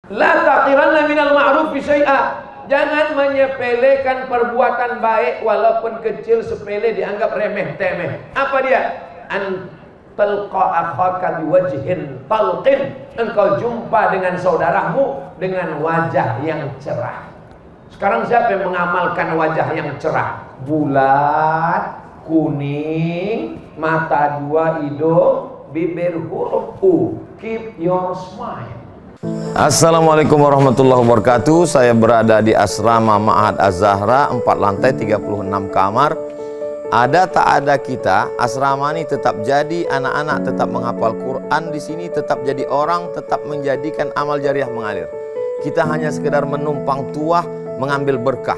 La taqiranna minal ma'rufi syai'a. Jangan menyepelekan perbuatan baik walaupun kecil, sepele, dianggap remeh temeh. Apa dia? An talqa akhaka biwajhin talqin. Engkau jumpa dengan saudaramu dengan wajah yang cerah. Sekarang siapa yang mengamalkan wajah yang cerah? Bulat, kuning, mata dua, hidung, bibir huruf U. Keep your smile. Assalamualaikum warahmatullahi wabarakatuh. Saya berada di asrama Ma'had Az-Zahra, 4 lantai 36 kamar. Ada tak ada kita, asrama ini tetap jadi, anak-anak tetap menghafal Quran di sini, tetap jadi orang, tetap menjadikan amal jariah mengalir. Kita hanya sekedar menumpang tuah, mengambil berkah.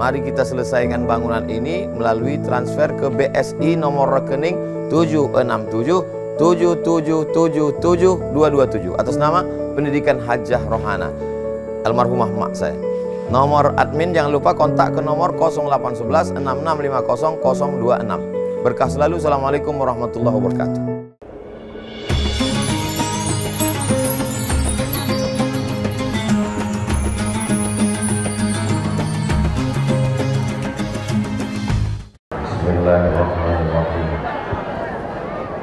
Mari kita selesaikan bangunan ini melalui transfer ke BSI nomor rekening 76777772227 atas nama Pendidikan Hajah Rohana, almarhumah mak saya. Nomor admin jangan lupa kontak ke nomor 0811 6650 026. Berkah selalu. Assalamualaikum warahmatullahi wabarakatuh. Bismillahirrahmanirrahim.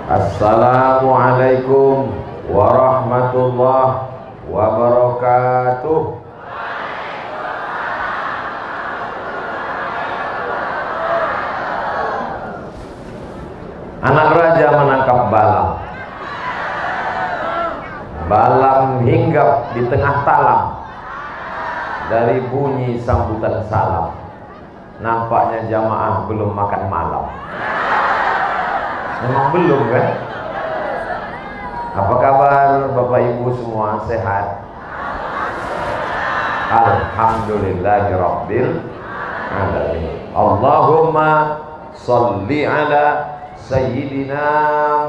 Assalamualaikum warahmatullahi wabarakatuh. Anak raja menangkap balang. Balang hinggap di tengah talam. Dari bunyi sambutan salam, nampaknya jamaah belum makan malam. Memang belum kan? Apa kabar Bapak Ibu semua, sehat? Alhamdulillahirabbil alamin. Allahumma sholli ala sayyidina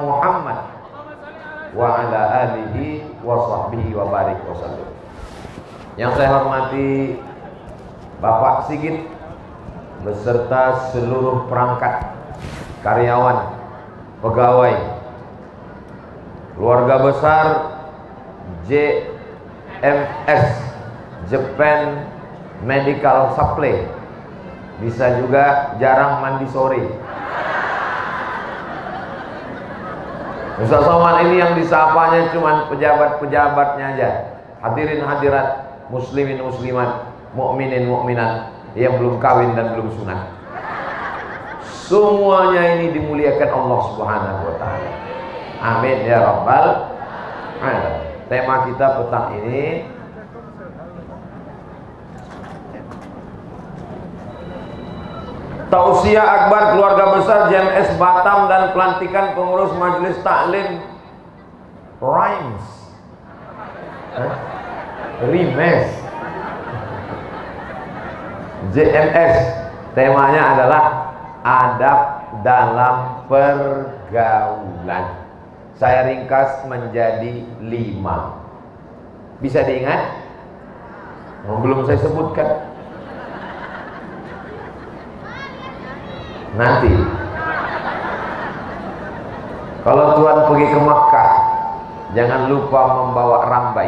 Muhammad wa ala alihi wa sahbihi wa barik wasallam. Yang saya hormati Bapak Sigit beserta seluruh perangkat, karyawan, pegawai, keluarga besar JMS, Japan Medical Supply, bisa juga jarang mandi sore. Ustaz Somad ini yang disapanya cuma pejabat-pejabatnya aja. Hadirin hadirat, muslimin muslimat, mukminin mukminat yang belum kawin dan belum sunat, semuanya ini dimuliakan Allah Subhanahu wa taala. Amin ya rabbal alamin. Tema kita petang ini Tausiah Akbar Keluarga Besar JMS Batam dan pelantikan pengurus Majelis Taklim Rhymes Rimes JMS. Temanya adalah adab dalam pergaulan. Saya ringkas menjadi 5. Bisa diingat? Belum saya sebutkan. Nanti kalau Tuhan pergi ke Makkah, jangan lupa membawa rambai.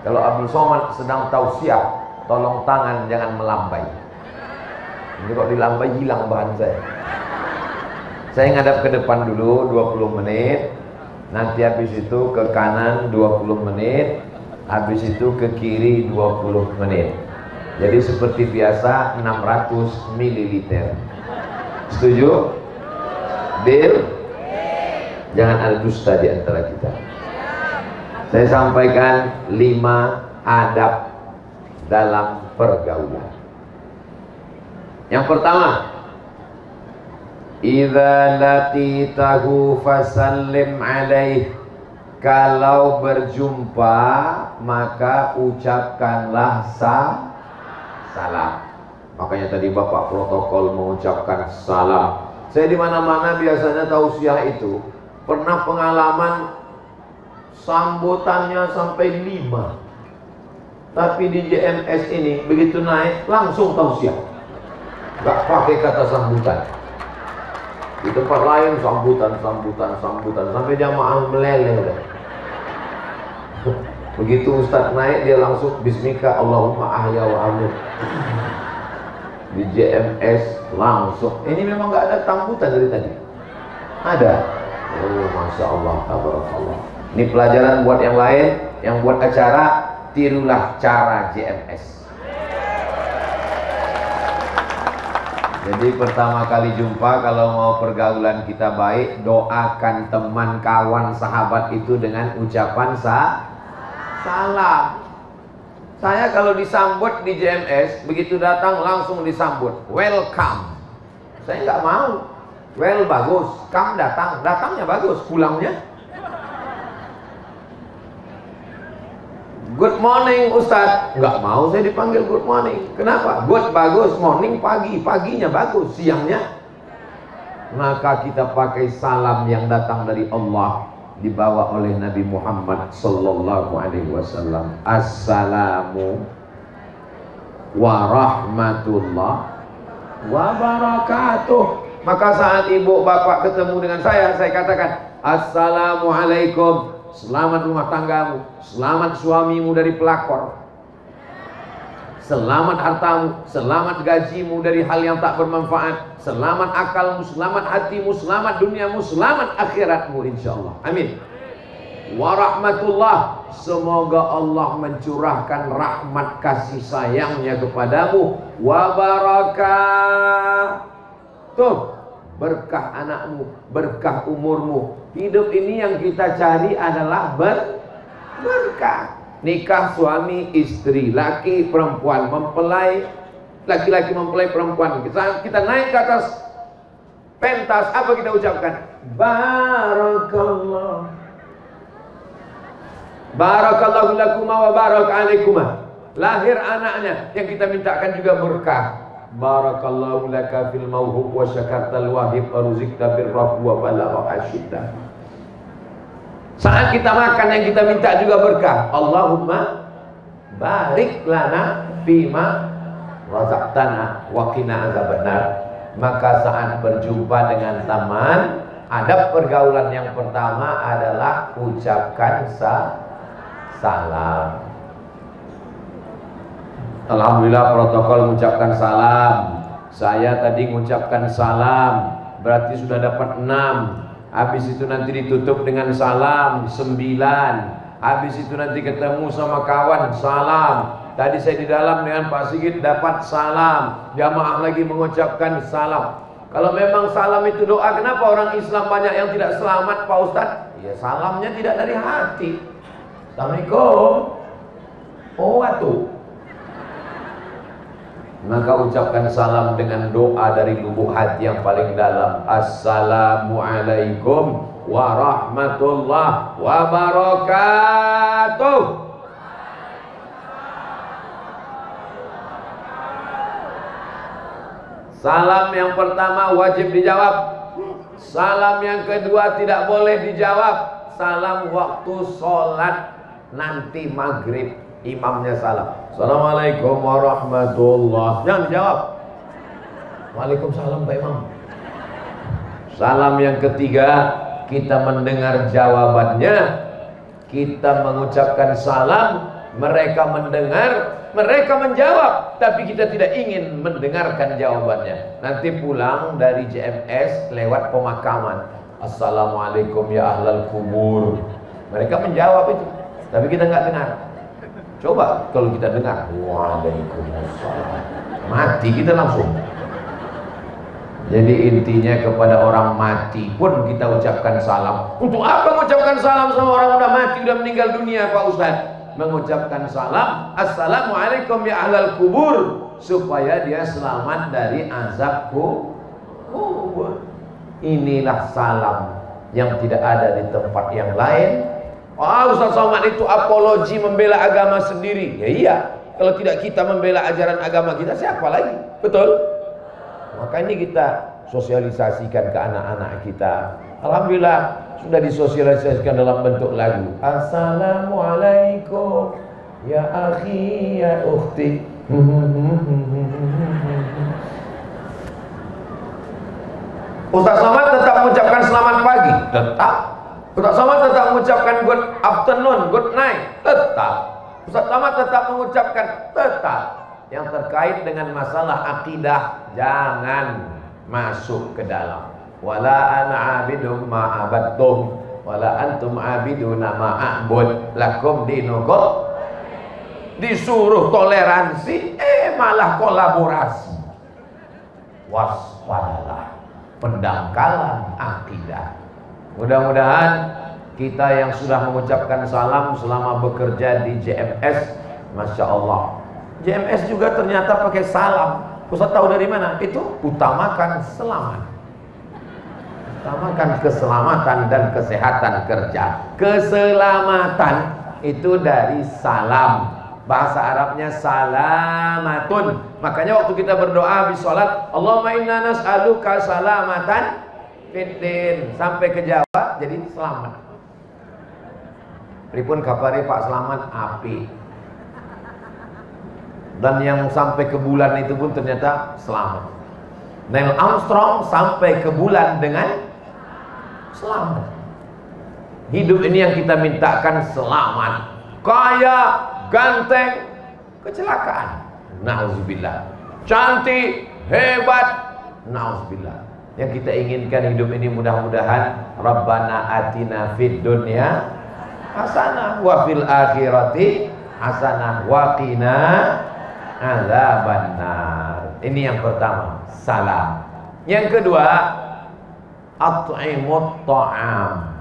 Kalau Abdul Somad sedang tausiah, tolong tangan jangan melambai. Ini kok dilambai hilang bahan saya. Saya ngadap ke depan dulu 20 menit. Nanti habis itu ke kanan 20 menit. Habis itu ke kiri 20 menit. Jadi seperti biasa 600 ml. Setuju? Deal? Jangan ada dusta di antara kita. Saya sampaikan 5 adab dalam pergaulan. Yang pertama, idza laqitahu fasallim alaih. Kalau berjumpa maka ucapkanlah salam. Makanya tadi Bapak protokol mengucapkan salam. Saya di mana-mana biasanya tausiah itu pernah pengalaman sambutannya sampai 5. Tapi di JMS ini begitu naik langsung tausiah. Gak pakai kata sambutan. Di tempat lain sambutan sampai jamaah meleleh. Begitu Ustadz naik, dia langsung bismika Allahumma ahya wa amut. Di JMS langsung. Ini memang nggak ada tambutan dari tadi. Ada. Oh, masya Allah, tabarakallah. Ini pelajaran buat yang lain, yang buat acara, tirulah cara JMS. Jadi pertama kali jumpa, kalau mau pergaulan kita baik, doakan teman, kawan, sahabat itu dengan ucapan salam. Saya kalau disambut di JMS, begitu datang langsung disambut, welcome. Saya nggak mau. Well bagus, come datangnya bagus, pulangnya. Good morning Ustadz, nggak mau saya dipanggil good morning. Kenapa? Good bagus, morning pagi, paginya bagus, siangnya. Maka kita pakai salam yang datang dari Allah, dibawa oleh Nabi Muhammad sallallahu alaihi wasallam. Assalamu warahmatullah wabarakatuh. Maka saat ibu bapak ketemu dengan saya katakan assalamualaikum, selamat rumah tanggamu, selamat suamimu dari pelakor, selamat hartamu, selamat gajimu dari hal yang tak bermanfaat, selamat akalmu, selamat hatimu, selamat duniamu, selamat akhiratmu insyaallah. Amin. Warahmatullah, semoga Allah mencurahkan rahmat kasih sayangnya kepadamu. Wabarakatuh, berkah anakmu, berkah umurmu. Hidup ini yang kita cari adalah berkah. Nikah suami istri, laki perempuan mempelai, laki-laki mempelai perempuan. Kita naik ke atas pentas, apa kita ucapkan? Barakallahu lakuma wa barak alaikuma. Lahir anaknya, yang kita mintakan juga berkah. Barakallahu laka fil mauhub wa syakartal wahib wa ruzikta birrahmu wa balagha asyiddah. Saat kita makan, yang kita minta juga berkah. Allahumma barik lana fima razaqtana wa qina azabannar. Maka saat berjumpa dengan teman, adab pergaulan yang pertama adalah ucapkan salam. Alhamdulillah protokol mengucapkan salam. Saya tadi mengucapkan salam, berarti sudah dapat 6. Habis itu nanti ditutup dengan salam 9. Habis itu nanti ketemu sama kawan salam. Tadi saya di dalam dengan Pak Sigit dapat salam. Jamaah lagi mengucapkan salam. Kalau memang salam itu doa, kenapa orang Islam banyak yang tidak selamat Pak Ustadz? Ya salamnya tidak dari hati. Assalamualaikum. Oh atuh. Maka ucapkan salam dengan doa dari lubuk hati yang paling dalam. Assalamualaikum warahmatullahi wabarakatuh. Salam yang pertama wajib dijawab. Salam yang kedua tidak boleh dijawab. Salam waktu sholat nanti maghrib, imamnya salam, assalamualaikum warahmatullahi, jangan dijawab. Waalaikumsalam Pak Imam. Salam yang ketiga, kita mendengar jawabannya, kita mengucapkan salam, mereka mendengar, mereka menjawab, tapi kita tidak ingin mendengarkan jawabannya. Nanti pulang dari JMS lewat pemakaman, assalamualaikum ya ahlal kubur, mereka menjawab itu, tapi kita nggak dengar. Coba kalau kita dengar, waalaikumsalam, mati kita langsung. Jadi intinya kepada orang mati pun kita ucapkan salam. Untuk apa mengucapkan salam sama orang udah mati, udah meninggal dunia Pak Ustadz? Mengucapkan salam, assalamualaikum ya ahlal kubur, supaya dia selamat dari azab kubur. Inilah salam yang tidak ada di tempat yang lain. Ustaz Somad itu apologi membela agama sendiri. Ya iya, kalau tidak kita membela ajaran agama kita, siapa lagi? Betul? Maka ini kita sosialisasikan ke anak-anak kita. Alhamdulillah sudah disosialisasikan dalam bentuk lagu. Assalamualaikum ya akhi ya ukhti. Ustaz Somad tetap mengucapkan selamat pagi. Tetap. Ustaz Somad tetap mengucapkan good afternoon, good night, tetap. Ustaz Somad tetap mengucapkan, tetap. Yang terkait dengan masalah akidah jangan masuk ke dalam. Wala ana abidum ma abadtum wala antum abiduna ma a'bud lakum dinukum. Disuruh toleransi, malah kolaborasi. Waspadalah pendangkalan akidah. Mudah-mudahan kita yang sudah mengucapkan salam selama bekerja di JMS, Masya Allah, JMS juga ternyata pakai salam. Ustaz tahu dari mana? Itu utamakan selamat, utamakan keselamatan dan kesehatan kerja. Keselamatan itu dari salam, bahasa Arabnya salamatun. Makanya waktu kita berdoa di sholat, Allahumma inna nas'aluka salamatan fiddin, sampai ke Jawa jadi selamat. Pripun kabare Pak Selamat? Api. Dan yang sampai ke bulan itu pun ternyata selamat. Neil Armstrong sampai ke bulan dengan selamat. Hidup ini yang kita mintakan selamat. Kaya, ganteng, kecelakaan, nauzubillah. Cantik, hebat, nauzubillah. Yang kita inginkan hidup ini mudah-mudahan Rabbana atina fid dunya hasanah wa fil akhirati hasanah wa qina azabannar. Ini yang pertama, salam. Yang kedua, at'imut ta'am.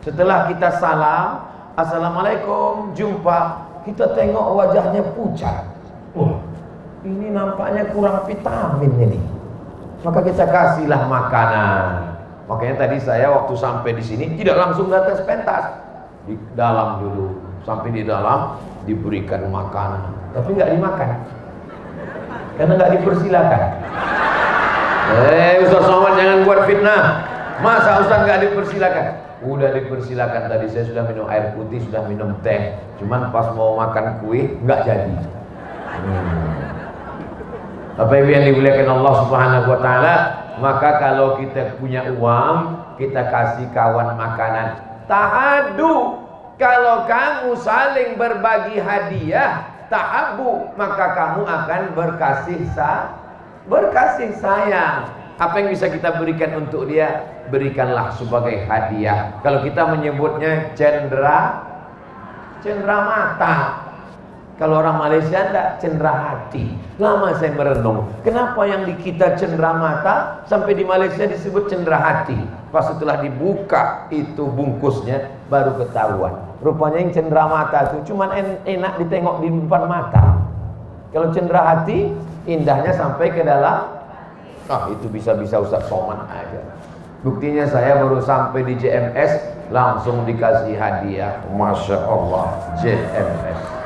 Setelah kita salam, assalamualaikum, jumpa, kita tengok wajahnya pucat. Ini nampaknya kurang vitamin ini. Maka kita kasihlah makanan. Makanya tadi saya waktu sampai di sini tidak langsung ke atas pentas, di dalam dulu. Sampai di dalam diberikan makanan, tapi nggak dimakan karena nggak dipersilakan. Ustaz Somad jangan buat fitnah. Masa Ustaz nggak dipersilakan? Udah dipersilakan tadi. Saya sudah minum air putih, sudah minum teh. Cuman pas mau makan kue nggak jadi. Bapak Ibu yang dimuliakan Allah Subhanahu wa taala, maka kalau kita punya uang, kita kasih kawan makanan. Tahadu, kalau kamu saling berbagi hadiah, tahabu, maka kamu akan berkasih sayang. Apa yang bisa kita berikan untuk dia, berikanlah sebagai hadiah. Kalau kita menyebutnya cendera mata. Kalau orang Malaysia enggak, cendera hati. Lama saya merenung, kenapa yang di kita cendera mata, sampai di Malaysia disebut cendera hati. Pas setelah dibuka itu bungkusnya, baru ketahuan. Rupanya yang cendera mata itu cuman enak ditengok di depan mata. Kalau cendera hati, indahnya sampai ke dalam. Itu bisa-bisa Ustaz Somad aja. Buktinya saya baru sampai di JMS, langsung dikasih hadiah. Masya Allah, JMS.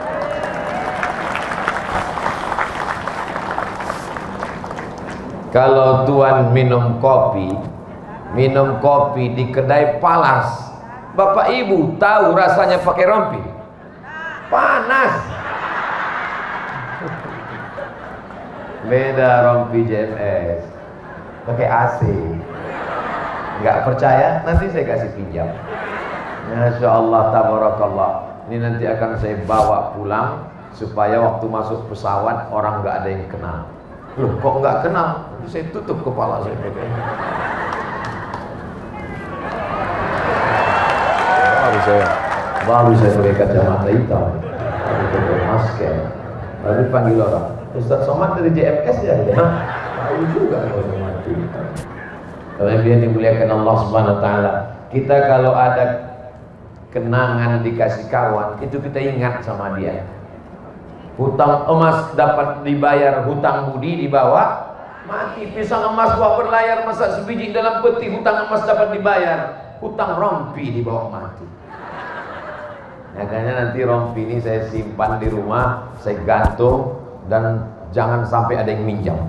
Kalau tuan minum kopi di kedai Palas, Bapak Ibu tahu rasanya pakai rompi? Panas. Beda rompi JMS, pakai AC. Nggak percaya? Nanti saya kasih pinjam. Masya Allah, tabarakallah. Ini nanti akan saya bawa pulang supaya waktu masuk pesawat orang nggak ada yang kenal. Loh, kok nggak kenal? Saya tutup kepala saya pakai. Baru saya pakai kacamata hitam, baru pakai masker, baru panggil orang. Ustaz Somad dari JMS ya? Tahu juga kalau Somad itu. Kalau yang dimuliakan Allah Subhanahu Wa Taala, kita kalau ada kenangan dikasih kawan, itu kita ingat sama dia. Hutang emas dapat dibayar, hutang budi dibawa mati. Pisang emas buah berlayar, masak sebiji dalam peti, hutang emas dapat dibayar, hutang rompi dibawa mati. Makanya nanti rompi ini saya simpan di rumah, saya gantung, dan jangan sampai ada yang minjam.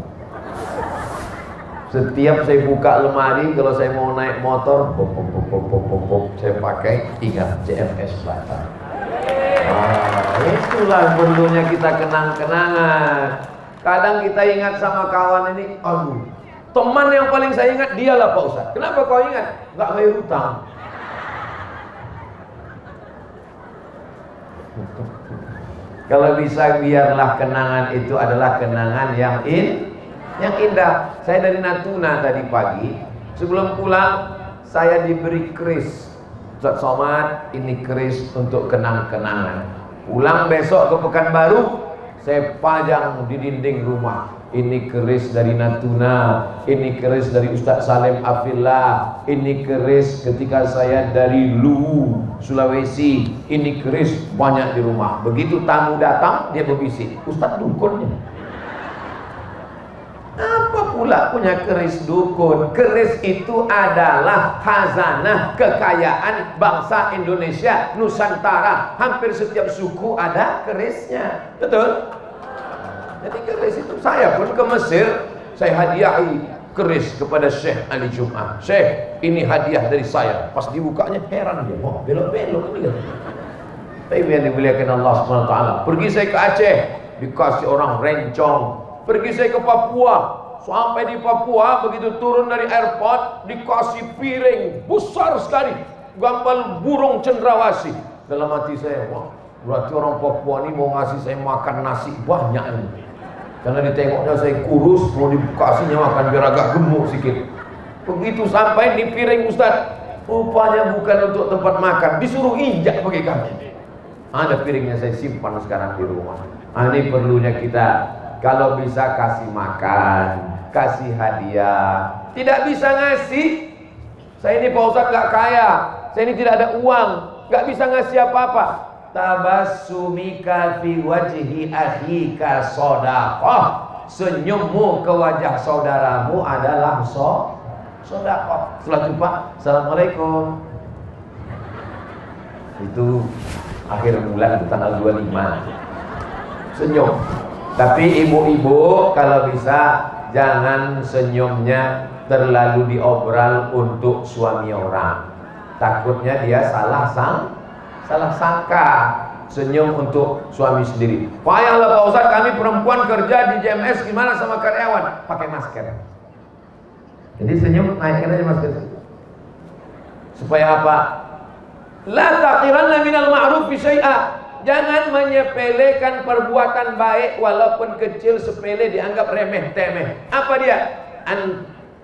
Setiap saya buka lemari, kalau saya mau naik motor, saya pakai, ingat JMS Batam. Itulah perlunya kita kenang-kenangan. Kadang kita ingat sama kawan ini, aduh, teman yang paling saya ingat dialah Pak Ustaz. Kenapa kau ingat? Nggak bayar hutang. Kalau bisa biarlah kenangan itu adalah kenangan yang indah. Saya dari Natuna tadi pagi, sebelum pulang saya diberi keris. Ustaz Somad, ini keris untuk kenang-kenangan. Pulang besok ke Pekanbaru, saya pajang di dinding rumah. Ini keris dari Natuna, ini keris dari Ustaz Salim Afillah, ini keris ketika saya dari Luwu, Sulawesi, ini keris banyak di rumah. Begitu tamu datang, dia berbisik, Ustaz dukunnya. Apa pula punya keris dukun? Keris itu adalah khazanah kekayaan bangsa Indonesia, Nusantara. Hampir setiap suku ada kerisnya. Betul? Jadi keris itu, saya pun ke Mesir, saya hadiahi keris kepada Syekh Ali Jum'ah. Syekh, ini hadiah dari saya. Pas dibukanya heran dia, oh belok-belok ini kan. Tapi yang dimuliakan Allah SWT. Pergi saya ke Aceh, dikasih orang rencong. Pergi saya ke Papua, sampai di Papua begitu turun dari airport dikasih piring besar sekali, gambar burung cendrawasih. Dalam hati saya, wah berarti orang Papua ini mau ngasih saya makan nasi banyak ini. Karena ditengoknya saya kurus, mau dikasihnya makan biar agak gemuk sedikit. Begitu sampai di piring Ustaz, rupanya bukan untuk tempat makan, disuruh injak pakai kaki. Ada piringnya saya simpan sekarang di rumah. Ini perlunya kita, kalau bisa kasih makan, kasih hadiah. Tidak bisa ngasih, saya ini Pak Ustaz gak kaya, saya ini tidak ada uang, gak bisa ngasih apa-apa. Tabassumika fi wajhi akhika shadaqah. Senyummu ke wajah saudaramu adalah sedekah. Setelah jumpa, assalamualaikum. Itu akhir bulan tanggal 25. Senyum. Tapi ibu-ibu kalau bisa jangan senyumnya terlalu diobral untuk suami orang. Takutnya dia salah sangka. Senyum untuk suami sendiri. Payahlah Pak Ustaz, kami perempuan kerja di JMS, gimana sama karyawan? Pakai masker. Jadi senyum, naikkan aja masker. Supaya apa? La taqiranna minal ma'rufi syai'a. Jangan menyepelekan perbuatan baik walaupun kecil, sepele, dianggap remeh temeh. Apa dia?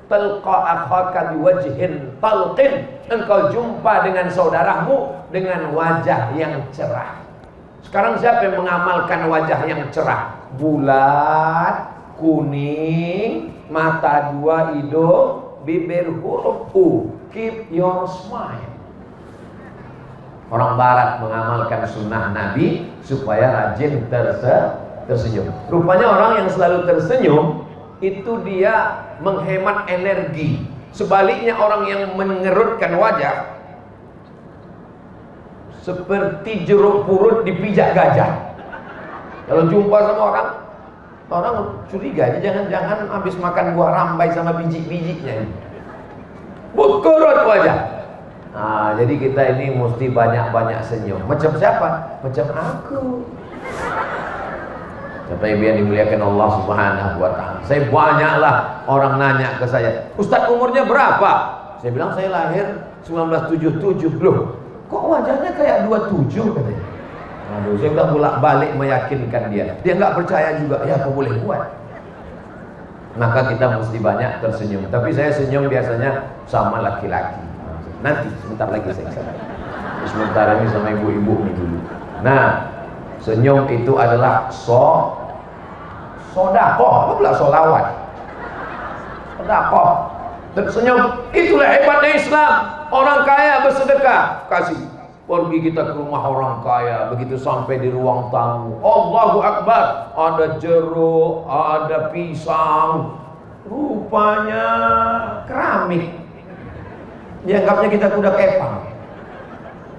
Talqa akhaka biwajhin talqin. Engkau jumpa dengan saudaramu dengan wajah yang cerah. Sekarang siapa yang mengamalkan wajah yang cerah? Bulat, kuning, mata dua, hidung, bibir huruf U. Keep your smile. Orang barat mengamalkan sunnah Nabi supaya rajin tersenyum. Rupanya orang yang selalu tersenyum itu dia menghemat energi. Sebaliknya orang yang mengerutkan wajah seperti jeruk purut dipijak gajah. Kalau jumpa sama orang curiga, jangan-jangan habis makan buah rambai sama biji-bijinya. Berkerut wajah. Nah, jadi kita ini mesti banyak-banyak senyum. Macam siapa? Macam aku. Tapi yang dimuliakan Allah Subhanahu wa ta'ala. Saya banyaklah orang nanya ke saya, Ustaz umurnya berapa? Saya bilang saya lahir 1977. Loh, kok wajahnya kayak 27 katanya. Aduh, saya udah bolak-balik meyakinkan dia. Dia nggak percaya juga. Ya, apa boleh buat? Maka kita mesti banyak tersenyum. Tapi saya senyum biasanya sama laki-laki. Nanti sebentar lagi saya kesana. Sebentar ini sama ibu-ibu nih dulu. Nah, senyum itu adalah sodakoh, apa pula solawat? Sodakoh. Tersenyum, itulah hebatnya Islam. Orang kaya bersedekah, kasih. Pergi kita ke rumah orang kaya, begitu sampai di ruang tamu, Allahu Akbar, ada jeruk, ada pisang, rupanya keramik. Dianggapnya kita kuda kepang.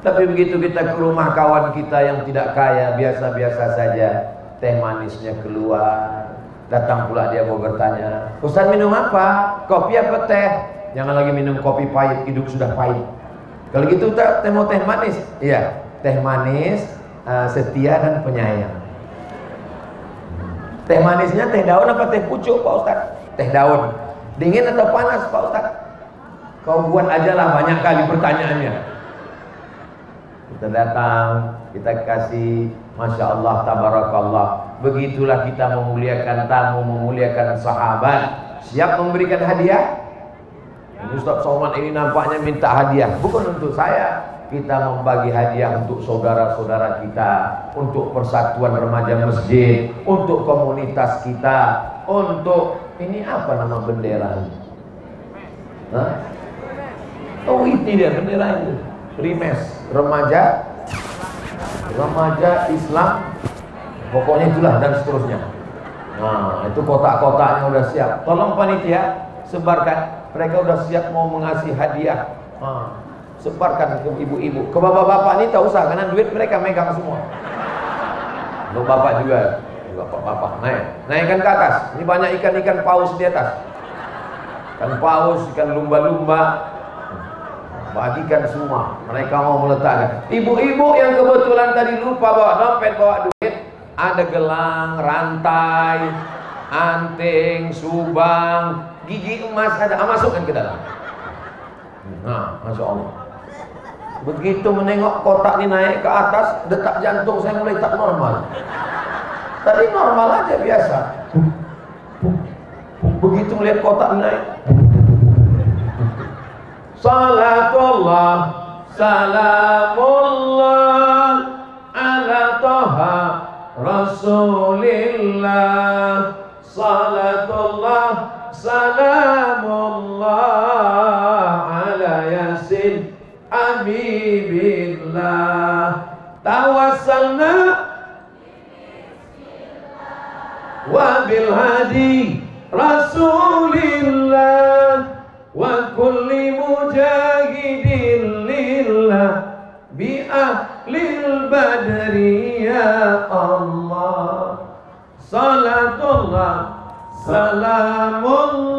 Tapi begitu kita ke rumah kawan kita yang tidak kaya, biasa-biasa saja, teh manisnya keluar. Datang pula dia mau bertanya, Ustaz minum apa? Kopi apa teh? Jangan lagi minum kopi pahit, hidup sudah pahit. Kalau gitu teh mau teh manis? Iya, teh manis, setia dan penyayang. Teh manisnya teh daun apa teh pucuk Pak Ustaz? Teh daun. Dingin atau panas Pak Ustaz? Kau buat aja lah, banyak kali pertanyaannya. Kita datang, kita kasih Masya Allah, tabarakallah. Begitulah kita memuliakan tamu, memuliakan sahabat. Siap memberikan hadiah? Ustaz Somad ini nampaknya minta hadiah. Bukan untuk saya. Kita membagi hadiah untuk saudara-saudara kita, untuk persatuan remaja masjid, untuk komunitas kita, untuk ini apa nama bendera ini? Hah? Oh ini dia bendera itu. Rimes, remaja Islam, pokoknya itulah dan seterusnya. Nah itu kotak-kotaknya udah siap. Tolong panitia sebarkan, mereka udah siap mau mengasih hadiah. Sebarkan ke ibu-ibu, ke bapak-bapak ini tak usah karena duit mereka megang semua. Untuk bapak juga bapak naikkan ke atas. Ini banyak ikan-ikan paus di atas, ikan paus, ikan lumba-lumba. Bagikan semua, mereka mau meletakkan. Ibu-ibu yang kebetulan tadi lupa bawa dompet, bawa duit, ada gelang, rantai, anting, subang, gigi emas ada, masukkan ke dalam. Nah, Masya Allah. Begitu menengok kotak ini naik ke atas, detak jantung saya mulai tak normal. Tadi normal aja biasa. Begitu melihat kotak ini naik, salatullah salamullah ala toha rasulillah, salatullah salamullah ala yasin habibillah, tawassalna wa bil hadi rasulillah wa kulli mujahidin lillah bi ahlil badri ya Allah, salatullah salamullah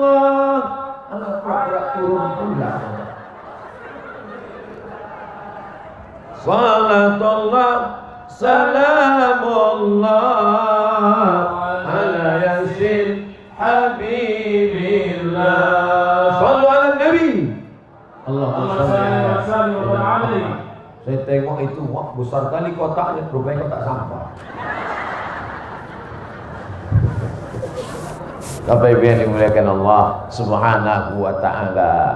ala turun, salatullah salamullah ala yasin habibillah. Saya tengok itu, wah besar kali kotaknya, rupanya kotak sampah. Bapak Ibu yang dimuliakan Allah Subhanahu wa ta'ala.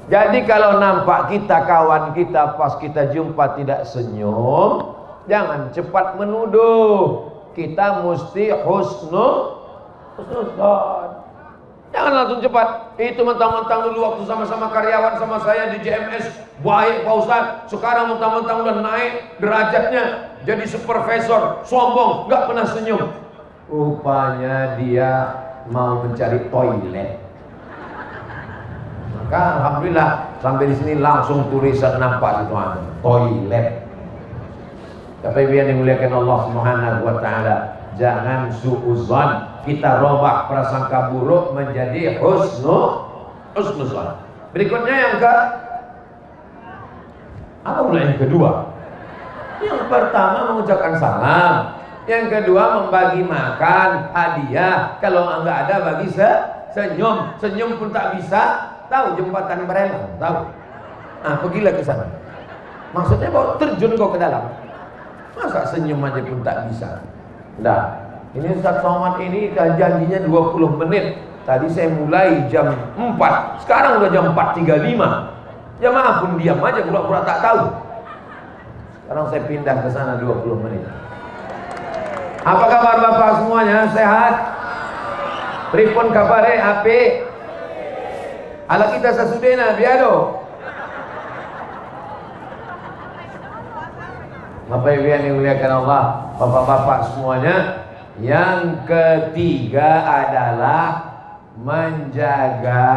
Jadi kalau nampak kita, kawan kita, pas kita jumpa tidak senyum, jangan cepat menuduh. Kita mesti husnuzan. Jangan langsung cepat. Itu mentang-mentang dulu waktu sama-sama karyawan sama saya di JMS baik Pak Ustaz. Sekarang mentang-mentang udah naik derajatnya jadi supervisor, sombong, nggak pernah senyum. Rupanya dia mau mencari toilet. Maka alhamdulillah sampai di sini langsung tulisan nampak itu toilet. Tapi yang dimuliakan Allah Subhanahu wa ta'ala, jangan suudzon. Kita robah prasangka buruk menjadi husnuzon. Berikutnya yang yang kedua. Yang pertama mengucapkan salam. Yang kedua membagi makan, hadiah. Kalau enggak ada bagi senyum. Senyum pun tak bisa. Tahu jembatan Barelang? Tahu? Nah, pergilah ke sana. Maksudnya bawa terjun kau ke dalam. Masa senyum aja pun tak bisa? Dah. Ini Ustaz Somad ini janjinya 20 menit. Tadi saya mulai jam 4. Sekarang udah jam 4.35. Jamaah pun diam aja, pura-pura tak tahu. Sekarang saya pindah ke sana 20 menit. Apa kabar Bapak semuanya? Sehat? Pripun kabare ape? Ala kita sasudena biado. Bapak Ibu yang dimuliakan Allah, Bapak-bapak semuanya. Yang ketiga adalah menjaga.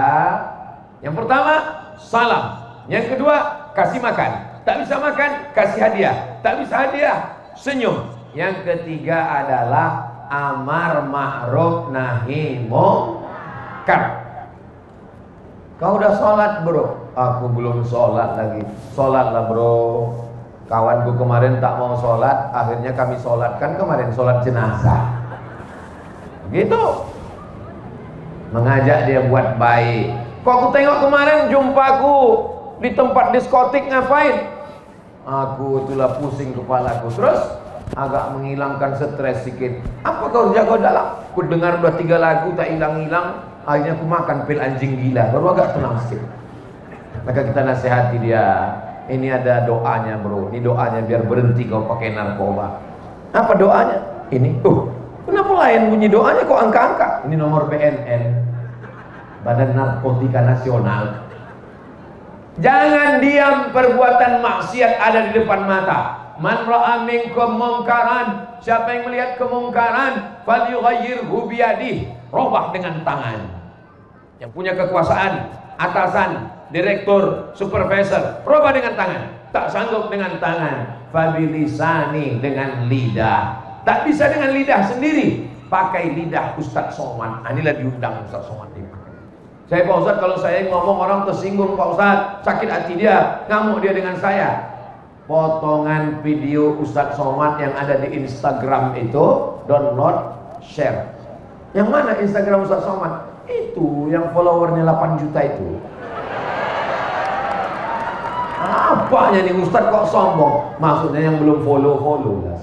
Yang pertama salam. Yang kedua kasih makan. Tak bisa makan kasih hadiah. Tak bisa hadiah senyum. Yang ketiga adalah amar ma'ruf nahi munkar. Kau udah sholat bro? Aku belum sholat lagi. Sholatlah bro. Kawanku kemarin tak mau sholat, akhirnya kami sholatkan kemarin, sholat jenazah. Gitu. Mengajak dia buat baik. Kok aku tengok kemarin jumpaku di tempat diskotik ngapain? Aku itulah pusing kepalaku. Terus agak menghilangkan stres sedikit. Apa kau jago dalam? Ku dengar 2-3 lagu tak hilang-hilang, akhirnya aku makan pil anjing gila, baru agak tenang sedikit. Maka kita nasihati dia, ini ada doanya bro, ini doanya biar berhenti kau pakai narkoba. Apa doanya? Ini, kenapa lain bunyi doanya kok angka-angka? Ini nomor BNN, Badan Narkotika Nasional. Jangan diam, perbuatan maksiat ada di depan mata. Man ra'a minkum munkaran, siapa yang melihat kemungkaran, falyughayyirhu biyadihi, robah dengan tangan. Yang punya kekuasaan, atasan, direktur, supervisor, robah dengan tangan. Tak sanggup dengan tangan, fabilisani, dengan lidah. Tak bisa dengan lidah sendiri, pakai lidah Ustadz Somad. Inilah diundang Ustadz Somad dipakai. Saya Pak Ustadz, kalau saya ngomong orang tersinggung Pak Ustadz, sakit hati dia, ngamuk dia dengan saya. Potongan video Ustadz Somad yang ada di Instagram itu, download, share. Yang mana Instagram Ustadz Somad? Itu yang followernya 8 juta itu. Apanya nih Ustadz kok sombong? Maksudnya yang belum follow lah.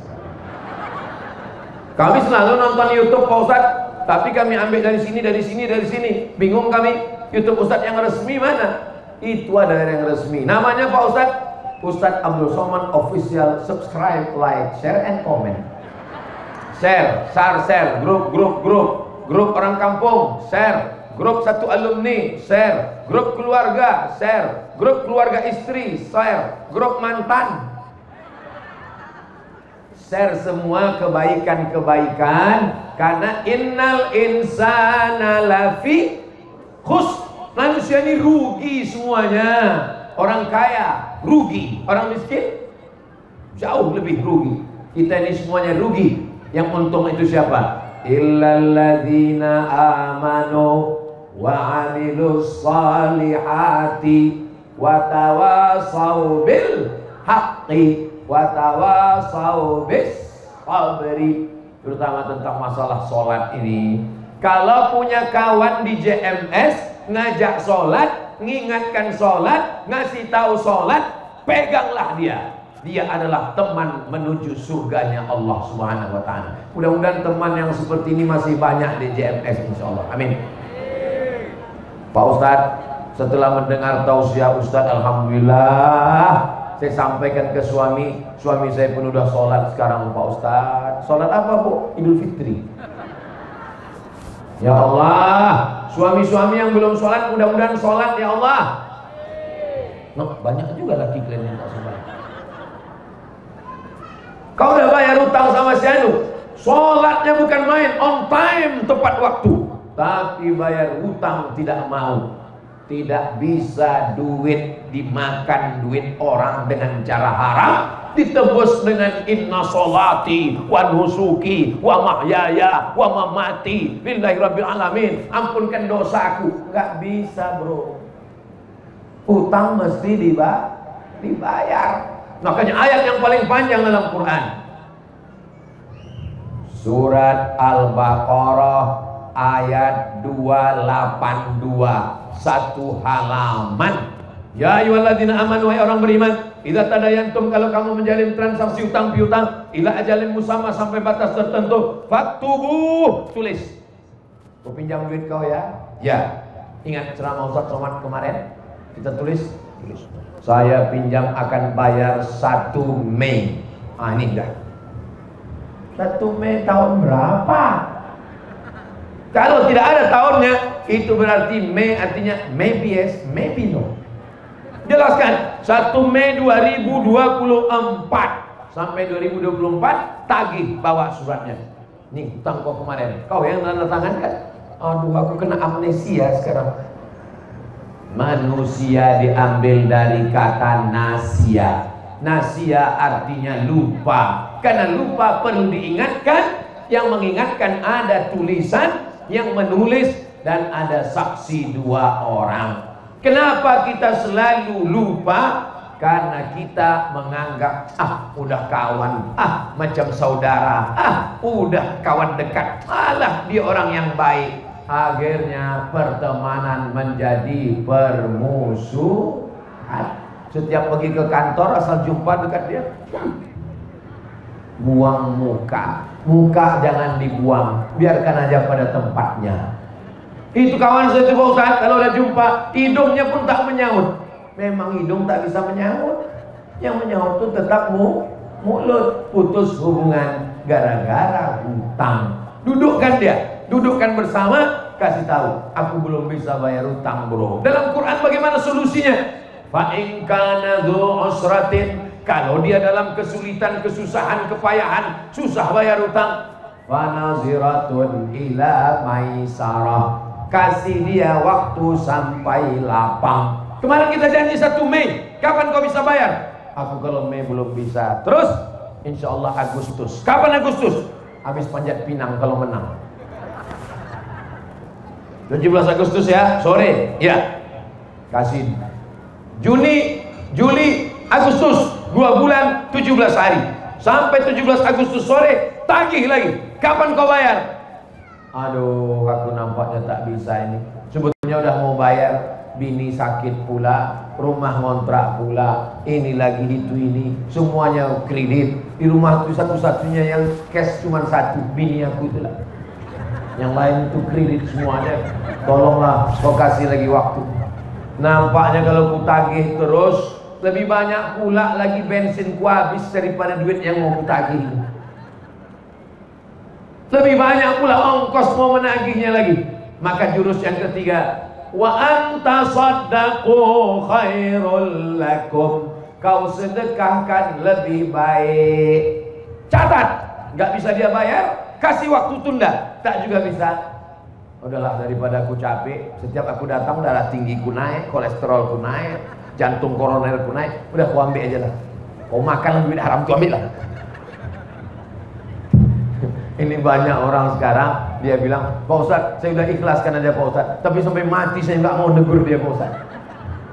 Kami selalu nonton YouTube Pak Ustadz, tapi kami ambil dari sini, dari sini, dari sini. Bingung kami, YouTube Ustadz yang resmi mana? Itu ada yang resmi. Namanya Pak Ustadz, Ustadz Abdul Somad Official. Subscribe, like, share, and comment. Share, grup orang kampung, share, grup satu alumni, share, grup keluarga, share, grup keluarga istri, share, grup mantan, share semua kebaikan-kebaikan. Karena innal insana lafi khusr, manusia ini rugi semuanya. Orang kaya rugi, orang miskin jauh lebih rugi. Kita ini semuanya rugi. Yang untung itu siapa? Illalladzina amanu wa amilus salihati wa tawasau bil haqqi wa tawasau bis sabri. Terutama tentang masalah sholat ini. Kalau punya kawan di JMS ngajak sholat, mengingatkan sholat, ngasih tahu sholat, peganglah dia. Dia adalah teman menuju surganya Allah Subhanahu wa ta'ala. Mudah-mudahan teman yang seperti ini masih banyak di JMS insya Allah. Amin. Pak Ustadz, setelah mendengar tausiah Ustadz, alhamdulillah saya sampaikan ke suami saya pun udah sholat sekarang Pak Ustadz. Sholat apa Bu? Idul Fitri. Ya Allah, suami-suami yang belum sholat mudah-mudahan sholat ya Allah. Nah, banyak juga laki kalian yang tak sholat. Kau udah bayar utang sama si Anu, sholatnya bukan main, on time, tepat waktu. Tapi bayar utang tidak mau. Tidak bisa duit dimakan duit orang dengan cara haram, ditebus dengan inna sholati wa nusuki wa mahyaya wa mamati lillahi rabbil alamin, ampunkan dosaku. Nggak bisa bro, utang mesti dibayar. Makanya ayat yang paling panjang dalam Quran, surat Al-Baqarah ayat 282, satu halaman. Ya ayyuhalladzina amanu, wahai orang beriman, idza tadayantum, kalau kamu menjalin transaksi utang piutang, ila ajalin musamma, sampai batas tertentu, faktubu, tulis. Aku pinjam duit kau ya. Ya. Ingat ceramah Ustadz Somad kemarin? Kita tulis. Saya pinjam akan bayar 1 Mei. Ini dah. 1 Mei tahun berapa? Kalau tidak ada tahunnya, itu berarti Mei artinya maybe yes, maybe no. Jelaskan, 1 Mei 2024 sampai 2024 tagih, bawa suratnya. Nih, utang kau kemarin, kau yang tanda tangan kan? Aduh, aku kena amnesia sekarang. Manusia diambil dari kata nasia. Nasia artinya lupa. Karena lupa perlu diingatkan. Yang mengingatkan ada tulisan, yang menulis, dan ada saksi 2 orang. Kenapa kita selalu lupa? Karena kita menganggap udah kawan, macam saudara, udah kawan dekat, alah dia orang yang baik. Akhirnya pertemanan menjadi permusuhan. Setiap pergi ke kantor asal jumpa dekat dia, buang muka. Muka jangan dibuang, biarkan aja pada tempatnya. Itu kawan saya Pak Ustaz, kalau udah jumpa, hidungnya pun tak menyaut. Memang hidung tak bisa menyaut. Yang menyaut itu tetap mulut. Putus hubungan gara-gara hutang. Dudukkan dia, dudukkan bersama, kasih tahu, aku belum bisa bayar hutang bro. Dalam Quran bagaimana solusinya? Fa in kana dzu usratin, kalau dia dalam kesulitan, kesusahan, kepayahan, susah bayar hutang, fa naziratun ila maisarah, kasih dia waktu sampai lapang. Kemarin kita janji 1 Mei, kapan kau bisa bayar? Aku kalau Mei belum bisa. Terus insya Allah Agustus. Kapan Agustus? Habis panjat pinang kalau menang. 17 Agustus ya, sore. Ya. Kasih Juni, Juli, Agustus, 2 bulan, 17 hari. Sampai 17 Agustus sore, tagih lagi. Kapan kau bayar? Aduh, aku nampaknya tak bisa ini. Sebetulnya udah mau bayar, bini sakit pula, rumah ngontrak pula, ini lagi itu ini, semuanya kredit. Di rumah itu satu-satunya yang cash cuma 1, bini aku itulah. Yang lain itu kredit semuanya. Tolonglah, kau kasih lagi waktu. Nampaknya kalau ku tagih terus, lebih banyak pula lagi bensin ku habis daripada duit yang mau ku tagih. Lebih banyak pula ongkos mau menagihnya lagi. Maka jurus yang ketiga, wa anta saddaqu khairul lakum, kau sedekahkan lebih baik. Catat, nggak bisa dia bayar, kasih waktu tunda, tak juga bisa. Udahlah, daripada aku capek, setiap aku datang darah tinggiku naik, kolesterolku naik, jantung koronerku naik, udah aku ambil aja lah. Kau makan duit haram tu ambil lah. Ini banyak orang sekarang, dia bilang, Pak Ustadz, saya udah ikhlaskan aja Pak Ustadz, tapi sampai mati saya nggak mau negur dia Pak Ustadz.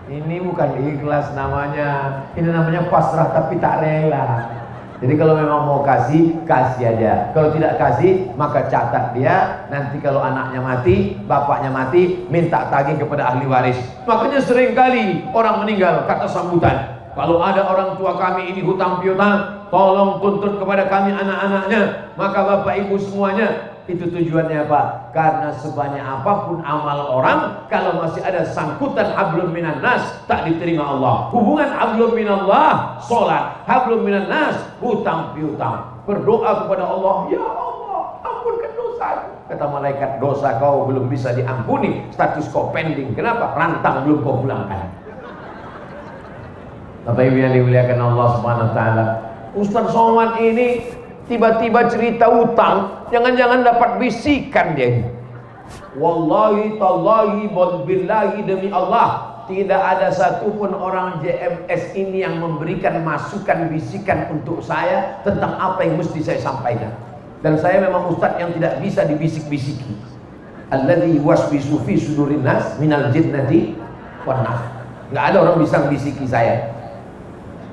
Ini bukan ikhlas namanya, ini namanya pasrah tapi tak rela. Jadi kalau memang mau kasih, kasih aja. Kalau tidak kasih, maka catat dia. Nanti kalau anaknya mati, bapaknya mati, minta tagih kepada ahli waris. Makanya seringkali orang meninggal, kata sambutan, kalau ada orang tua kami ini hutang piutang, tolong tuntut kepada kami anak-anaknya. Maka bapak ibu semuanya, itu tujuannya apa? Karena sebanyak apapun amal orang, kalau masih ada sangkutan hablum minan nas, tak diterima Allah. Hubungan hablum minallah, sholat, hablum minan nas, hutang piutang. Berdoa kepada Allah, ya Allah, ampunkan dosaku. Kata malaikat, dosa kau belum bisa diampuni, status kau pending. Kenapa? Rantang belum kau pulangkan. Bapak ibu yang dimuliakan Allah Subhanahu wa taala, Ustaz Somad ini tiba-tiba cerita utang, jangan-jangan dapat bisikan dia. Wallahi tallahi billahi, demi Allah, tidak ada satupun orang JMS ini yang memberikan masukan bisikan untuk saya tentang apa yang mesti saya sampaikan. Dan saya memang ustaz yang tidak bisa dibisik-bisiki. Alladzi waswisu fi sudurin nas minal jinnati wan nas. Enggak ada orang bisa bisiki saya.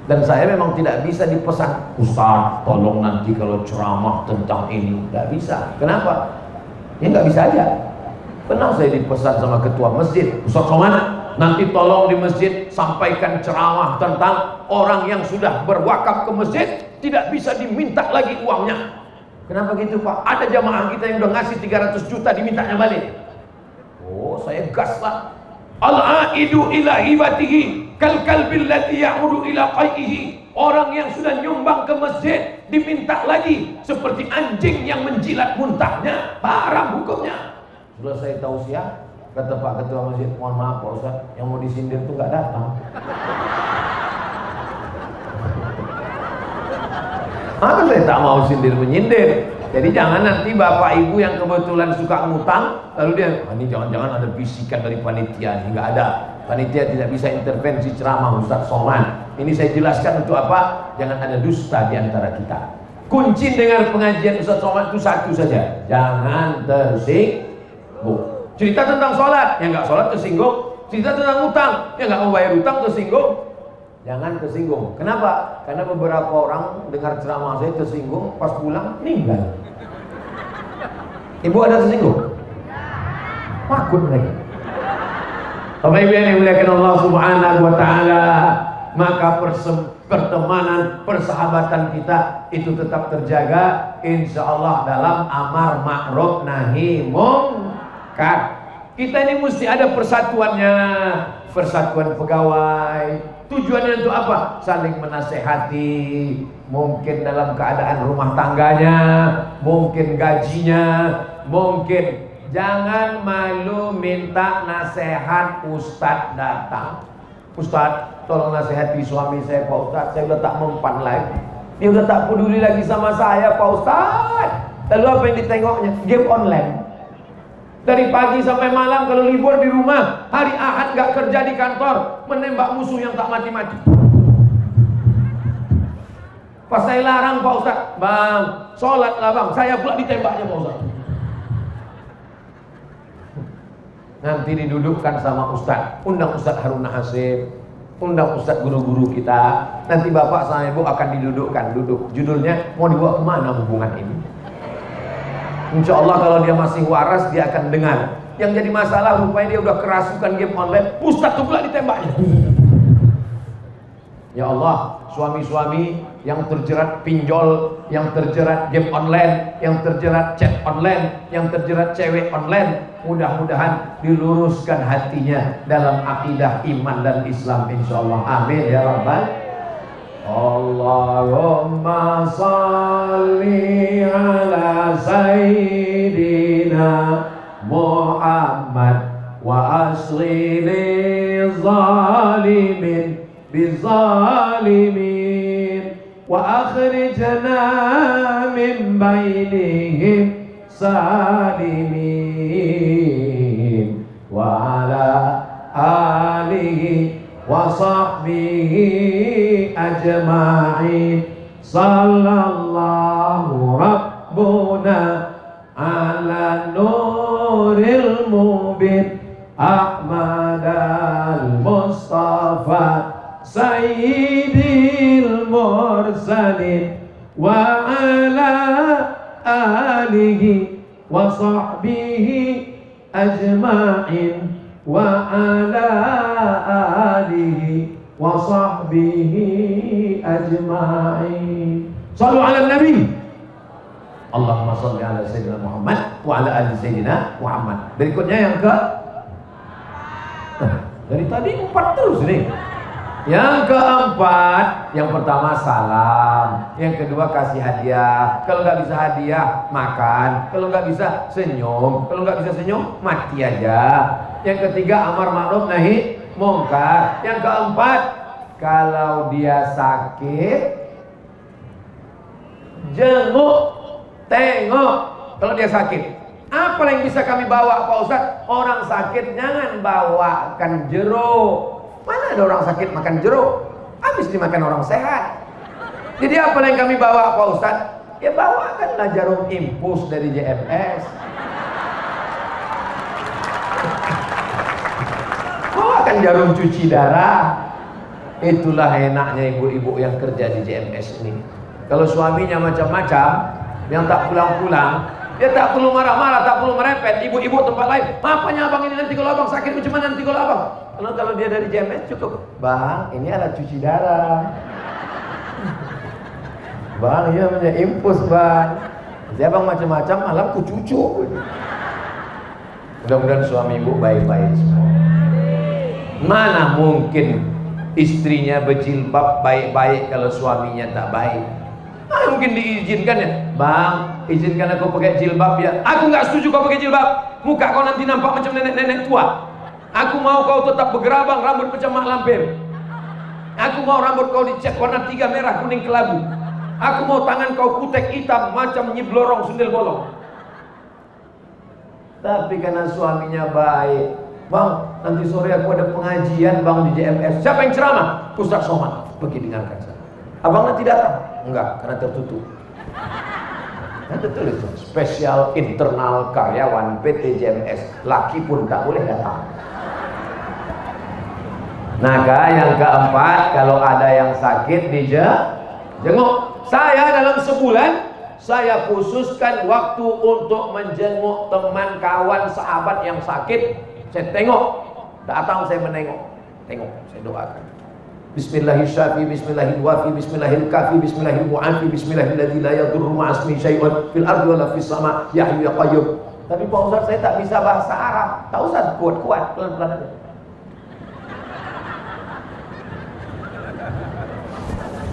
Dan saya memang tidak bisa dipesan, Ustaz tolong nanti kalau ceramah tentang ini, nggak bisa. Kenapa? Ya nggak bisa aja. Pernah saya dipesan sama ketua masjid, Ustaz Somad, nanti tolong di masjid sampaikan ceramah tentang orang yang sudah berwakaf ke masjid tidak bisa diminta lagi uangnya. Kenapa gitu Pak? Ada jamaah kita yang udah ngasih 300 juta dimintanya balik. Oh, saya gas lah. Al-aidu ila hibatihi kal kalbil ladzi ya'udu ila qaihi. Orang yang sudah nyumbang ke masjid diminta lagi seperti anjing yang menjilat muntahnya, haram hukumnya. Sudah saya tausiah, kata Pak Ketua Masjid, mohon maaf Pak Ustaz, yang mau disindir itu nggak datang. Maka saya tak mau sindir menyindir. Jadi jangan nanti bapak ibu yang kebetulan suka ngutang, lalu dia, ini jangan-jangan ada bisikan dari panitia. Nggak ada. Panitia tidak bisa intervensi ceramah Ustaz Somad. Ini saya jelaskan untuk apa? Jangan ada dusta di antara kita. Kunci dengan pengajian Ustaz Somad itu satu saja, jangan tersinggung. Cerita tentang sholat, yang nggak sholat tersinggung. Cerita tentang utang, yang nggak mau bayar utang tersinggung. Jangan tersinggung. Kenapa? Karena beberapa orang dengar ceramah saya tersinggung, pas pulang meninggal. Ibu ada tersinggung? Takut mereka. Bapak ibu yang dimuliakan Allah Subhanahu wa taala, maka pertemanan, persahabatan kita itu tetap terjaga, insya Allah dalam amar ma'ruf nahi mungkar. Kita ini mesti ada persatuannya, persatuan pegawai. Tujuannya untuk apa? Saling menasehati, mungkin dalam keadaan rumah tangganya, mungkin gajinya, mungkin. Jangan malu minta nasihat ustadz datang. Ustadz, tolong nasihati suami saya Pak Ustadz, saya udah tak mempan lagi. Dia udah tak peduli lagi sama saya Pak Ustadz. Lalu apa yang ditengoknya? Game online. Dari pagi sampai malam kalau libur di rumah, hari Ahad gak kerja di kantor, menembak musuh yang tak mati-mati. Pas saya larang Pak Ustadz, bang, sholat lah bang, saya pula ditembaknya Pak Ustadz. Nanti didudukkan sama Ustadz, undang Ustadz Harun Hasib, undang Ustadz guru-guru kita. Nanti bapak sama ibu akan didudukkan, duduk. Judulnya, mau dibawa kemana hubungan ini? Insya Allah kalau dia masih waras, dia akan dengar. Yang jadi masalah rupanya dia udah kerasukan game online, Ustadz tuh pula ditembaknya. Ya Allah, suami-suami yang terjerat pinjol, yang terjerat game online, yang terjerat chat online, yang terjerat cewek online, mudah-mudahan diluruskan hatinya dalam akidah iman dan Islam insyaallah. Amin ya rabbal. Allahumma salli ala sayyidina Muhammad wa asli zalimin bizalimin wa akhrijna min bainihim salimin wa ala alihi wa sahbihi ajma'in. Sallallahu rabbuna ala nuril mubin Ahmad al-Mustafa Sayyidil Mursalin wa ala alihi wa sahbihi ajma'in wa ala alihi wa sahbihi ajma'in. Sallu ala nabi. Allahumma salli ala sayyidina Muhammad wa ala ali sayyidina Muhammad. Berikutnya yang ke dari tadi 4 terus nih. Yang keempat, yang pertama salam, yang kedua kasih hadiah. Kalau nggak bisa hadiah, makan. Kalau nggak bisa senyum. Kalau nggak bisa senyum, mati aja. Yang ketiga amar ma'ruf nahi mungkar. Yang keempat, kalau dia sakit, jenguk, tengok. Kalau dia sakit, apa yang bisa kami bawa Pak Ustadz? Orang sakit jangan bawakan jeruk. Mana ada orang sakit makan jeruk? Habis dimakan orang sehat. Jadi apa yang kami bawa Pak Ustadz? Ya bawakanlah jarum impus dari JMS. Bawakan jarum cuci darah. Itulah enaknya ibu-ibu yang kerja di JMS ini. Kalau suaminya macam-macam, yang tak pulang-pulang, dia tak perlu marah-marah, tak perlu merepet. Ibu-ibu tempat lain, apanya abang ini nanti kalau abang sakit macam mana nanti kalau abang? Kalau dia dari JMS cukup, bang ini alat cuci darah, bang ini namanya impus bang. Jadi abang macam-macam malam ku cucu. Mudah-mudahan suami ibu baik-baik semua. Mana mungkin istrinya berjilbab baik-baik kalau suaminya tak baik? Mana mungkin diizinkan ya, bang izinkan aku pakai jilbab ya. Aku nggak setuju kau pakai jilbab, muka kau nanti nampak macam nenek-nenek tua. Aku mau kau tetap bergerabang, rambut macam mak lampir. Aku mau rambut kau dicat warna 3 merah kuning kelabu. Aku mau tangan kau kutek hitam macam nyiblorong sundel bolong. Tapi karena suaminya baik, bang nanti sore aku ada pengajian bang di JMS. Siapa yang ceramah? Ustaz Somad. Pergi dengarkan saya. Abang nanti datang? Enggak, karena tertutup. Nah, betul itu. Spesial internal karyawan PT JMS. Laki pun tak boleh datang. Nah, yang keempat, kalau ada yang sakit dijenguk. Saya dalam sebulan saya khususkan waktu untuk menjenguk teman, kawan, sahabat yang sakit. Saya tengok, datang saya menengok, tengok, saya doakan. Bismillahirrahmanirrahim, Bismillahirrahmanirrahim, Bismillahirrahmanirrahim, Bismillahirrahmanirrahim, Bismillahirrahmanirrahim, la yadurru ma'asmi syai'un fil ardi wala fis sama, ya hayyu ya qayyum. Tapi Pak Ustaz, saya tak bisa bahasa Arab. Tak usah kuat-kuat, pelan-pelan aja.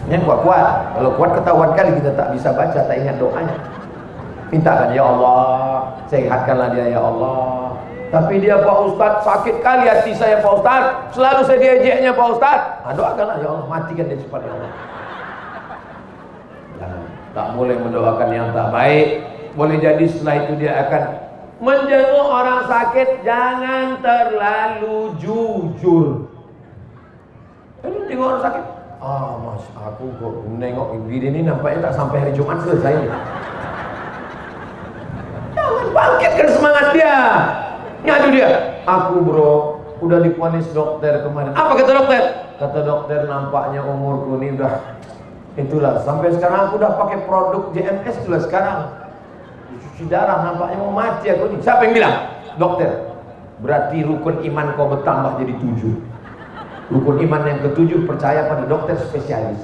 Yang kuat-kuat. Kalau kuat ketahuan kali kita tak bisa baca, tak ingat doanya. Mintakan, ya Allah, sehatkanlah dia, ya Allah. Tapi dia, Pak Ustaz, sakit kali hati saya, Pak Ustaz. Selalu saya diejeknya, Pak Ustaz. Doakanlah, ya Allah, matikan dia cepat, ya Allah. Jangan, tak boleh mendoakan yang tak baik. Boleh jadi setelah itu dia akan menjenguk orang sakit. Jangan terlalu jujur. Ini tengok orang sakit. Mas, aku kok nengok ini nampaknya tak sampai hari Jumat selesai. Jangan bangkitkan semangat dia. Nyadu dia. Aku bro, udah divonis dokter kemarin. Apa kata dokter? Kata dokter, nampaknya umurku ini udah itulah. Sampai sekarang aku udah pakai produk JMS itulah sekarang. Cuci darah, nampaknya mau mati aku ini. Siapa yang bilang? Dokter. Berarti rukun iman kau bertambah jadi 7. Rukun iman yang ke-7, percaya pada dokter spesialis.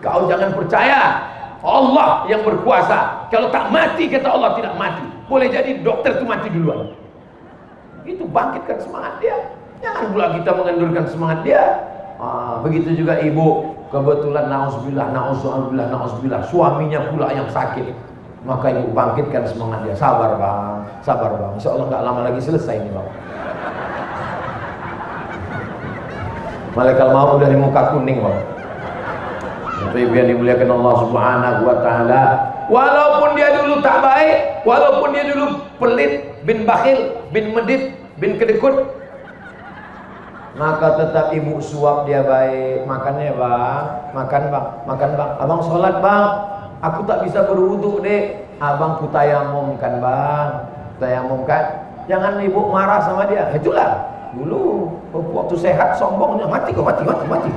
Kau jangan percaya Allah yang berkuasa. Kalau tak mati, kata Allah tidak mati. Boleh jadi dokter itu mati duluan. Itu bangkitkan semangat dia. Jangan pula kita mengendurkan semangat dia. Begitu juga ibu, kebetulan na'udzubillah, suaminya pula yang sakit. Maka ibu bangkitkan semangat dia. Sabar bang, sabar bang. Insya Allah nggak lama lagi selesai ini bang. Malaikat maut udah di muka kuning bang. Tapi biar dimuliakan Allah Subhanahu wa ta'ala. Walaupun dia dulu tak baik, walaupun dia dulu pelit, bin bakhil, bin medit, bin kedekut, maka tetap ibu suap dia baik. Makannya bang, makan bang, makan bang. Abang sholat bang, aku tak bisa berwudu dek. Abang ku tayamum kan bang, tayamum kan. Jangan ibu marah sama dia. Itulah dulu waktu sehat sombongnya, mati kok, mati.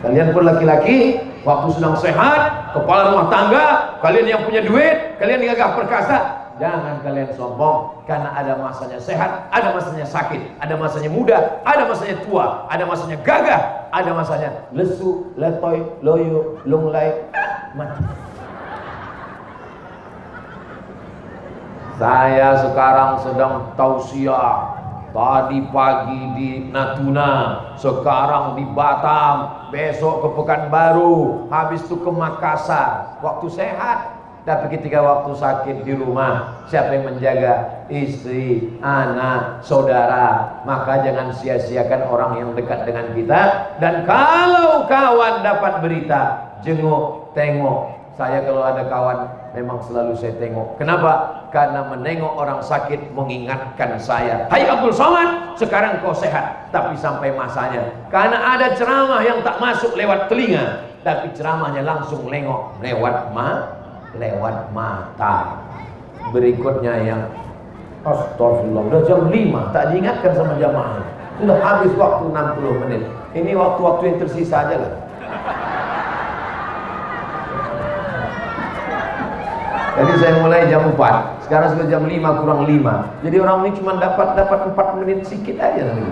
Kalian pun laki-laki, waktu sedang sehat, kepala rumah tangga, kalian yang punya duit, kalian yang gagah perkasa, jangan kalian sombong. Karena ada masanya sehat, ada masanya sakit, ada masanya muda, ada masanya tua, ada masanya gagah, ada masanya lesu, letoy, loyo, lunglai, mati. Saya sekarang sedang tausiah. Tadi pagi di Natuna, sekarang di Batam, besok ke Pekanbaru, habis itu ke Makassar. Waktu sehat. Tapi ketika waktu sakit di rumah, siapa yang menjaga? Istri, anak, saudara. Maka jangan sia-siakan orang yang dekat dengan kita. Dan kalau kawan dapat berita, jenguk, tengok. Saya kalau ada kawan memang selalu saya tengok. Kenapa? Karena menengok orang sakit mengingatkan saya, hai Abdul Somad, sekarang kau sehat. Tapi sampai masanya, karena ada ceramah yang tak masuk lewat telinga, tapi ceramahnya langsung lewat mata. Berikutnya yang astagfirullah, udah jam 5 tak diingatkan sama jamaah. Sudah habis waktu 60 menit. Ini waktu-waktu yang tersisa aja lah. Jadi saya mulai jam 4, sekarang sudah jam 5 kurang 5. Jadi orang ini cuma dapat 4 menit sedikit aja nanti.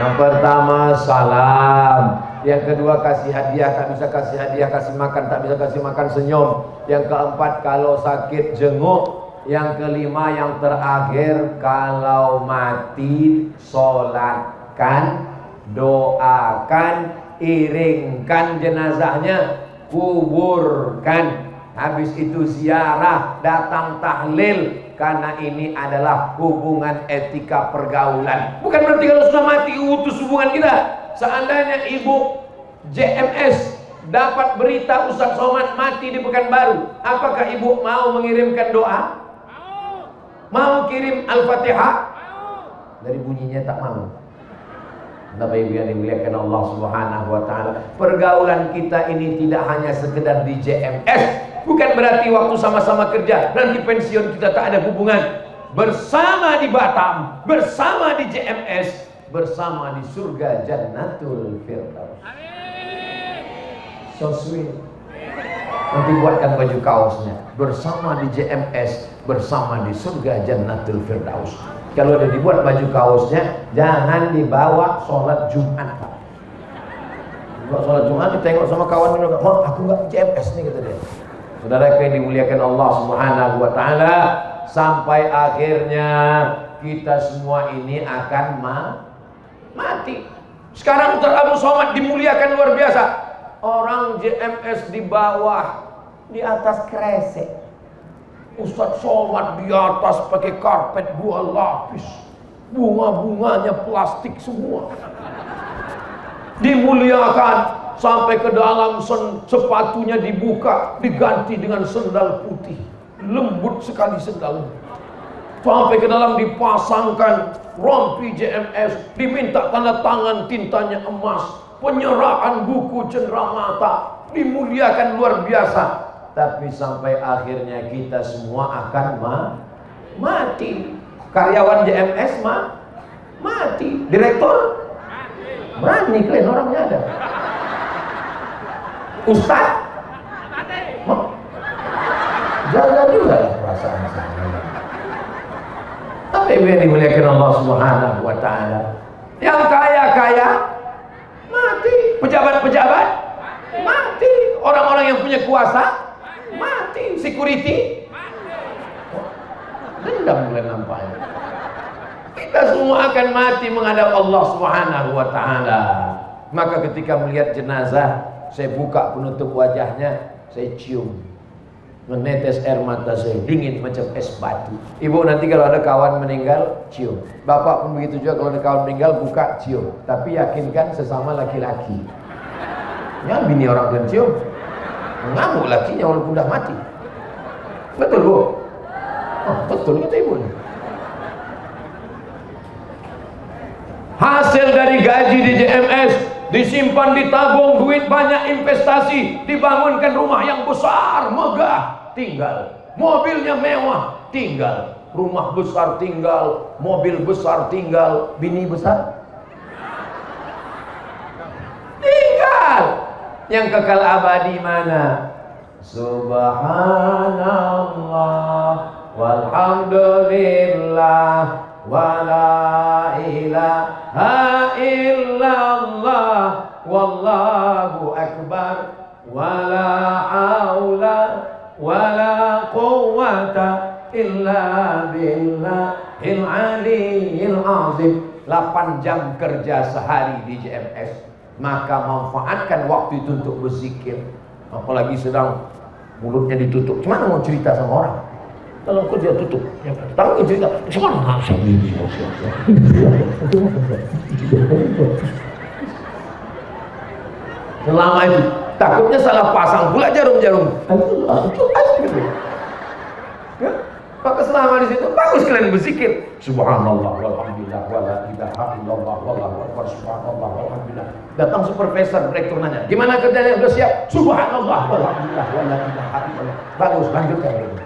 Yang pertama salam, yang kedua kasih hadiah, tak bisa kasih hadiah kasih makan, tak bisa kasih makan senyum. Yang keempat kalau sakit jenguk. Yang kelima yang terakhir kalau mati sholatkan, doakan, iringkan jenazahnya, kuburkan. Habis itu ziarah, datang tahlil. Karena ini adalah hubungan etika pergaulan. Bukan berarti kalau sudah mati utus hubungan kita. Seandainya ibu JMS dapat berita Ustaz Somad mati di Pekanbaru, apakah ibu mau mengirimkan doa? Mau kirim Al-Fatihah? Dari bunyinya tak mau. Tapi biar dimuliakan Allah Subhanahu wa ta'ala, pergaulan kita ini tidak hanya sekedar di JMS. Bukan berarti waktu sama-sama kerja, nanti pensiun kita tak ada hubungan. Bersama di Batam, bersama di JMS, bersama di surga Jannatul Firdaus. So sweet. Nanti buatkan baju kaosnya. Bersama di JMS, bersama di surga Jannatul Firdaus. Kalau udah dibuat baju kaosnya, jangan dibawa sholat Jumat. Kalau sholat Jumat ditengok sama kawan, "Mak, aku nggak JMS nih," kata dia. Saudara yang dimuliakan Allah Subhanahu wa taala, sampai akhirnya kita semua ini akan mati. Sekarang Ustaz Abdul Somad dimuliakan luar biasa. Orang JMS di bawah, di atas kresek. Ustaz Somad di atas pakai karpet 2 lapis. Bunga-bunganya plastik semua. Dimuliakan sampai ke dalam, sepatunya dibuka, diganti dengan sendal putih. Lembut sekali sendalnya. Sampai ke dalam dipasangkan rompi JMS, diminta tanda tangan, tintanya emas, penyerahan buku cenderamata, dimuliakan luar biasa. Tapi sampai akhirnya kita semua akan mati. Karyawan JMS mati. Direktur berani klaim orangnya ada. Ustaz jaga juga lah perasaan saya. Tapi yang dimuliakan Allah Subhanahu wa taala, yang kaya mati, pejabat-pejabat mati, orang-orang yang punya kuasa mati, security dendam mulai nampaknya. Kita semua akan mati menghadap Allah Subhanahu wa taala. Maka ketika melihat jenazah, saya buka penutup wajahnya, saya cium. Menetes air mata saya, dingin macam es batu. Ibu nanti kalau ada kawan meninggal, cium. Bapak pun begitu juga, kalau ada kawan meninggal, buka, cium. Tapi yakinkan sesama laki-laki. Ya bini orang dan cium, mengamuk lakinya walaupun udah mati. Betul Bu? Oh, betul kata ibu. Hasil dari gaji di JMS disimpan, ditabung, duit banyak, investasi, dibangunkan rumah yang besar, megah, tinggal. Mobilnya mewah, tinggal. Rumah besar tinggal, mobil besar tinggal, bini besar tinggal. Yang kekal abadi mana? Subhanallah walhamdulillah wala ilaha illallah wallahu akbar wala haula wala quwwata illa billahil aliyyil azim. 8 jam kerja sehari di JMS, maka manfaatkan waktu itu untuk berzikir. Apalagi sedang mulutnya ditutup, gimana mau cerita sama orang? Kalau kerja tutup, ya, tahu cerita, gimana? Selama itu takutnya salah pasang pula jarum-jarum. Ya, maka selama di situ bagus kalian berzikir. Subhanallah walhamdulillah wala ilaha illallah wallahu akbar subhanallah walhamdulillah. Datang supervisor, direktur nanya, gimana kerjanya? Udah siap? Subhanallah walhamdulillah wala ilaha illallah. Bagus, lanjutkan lagi.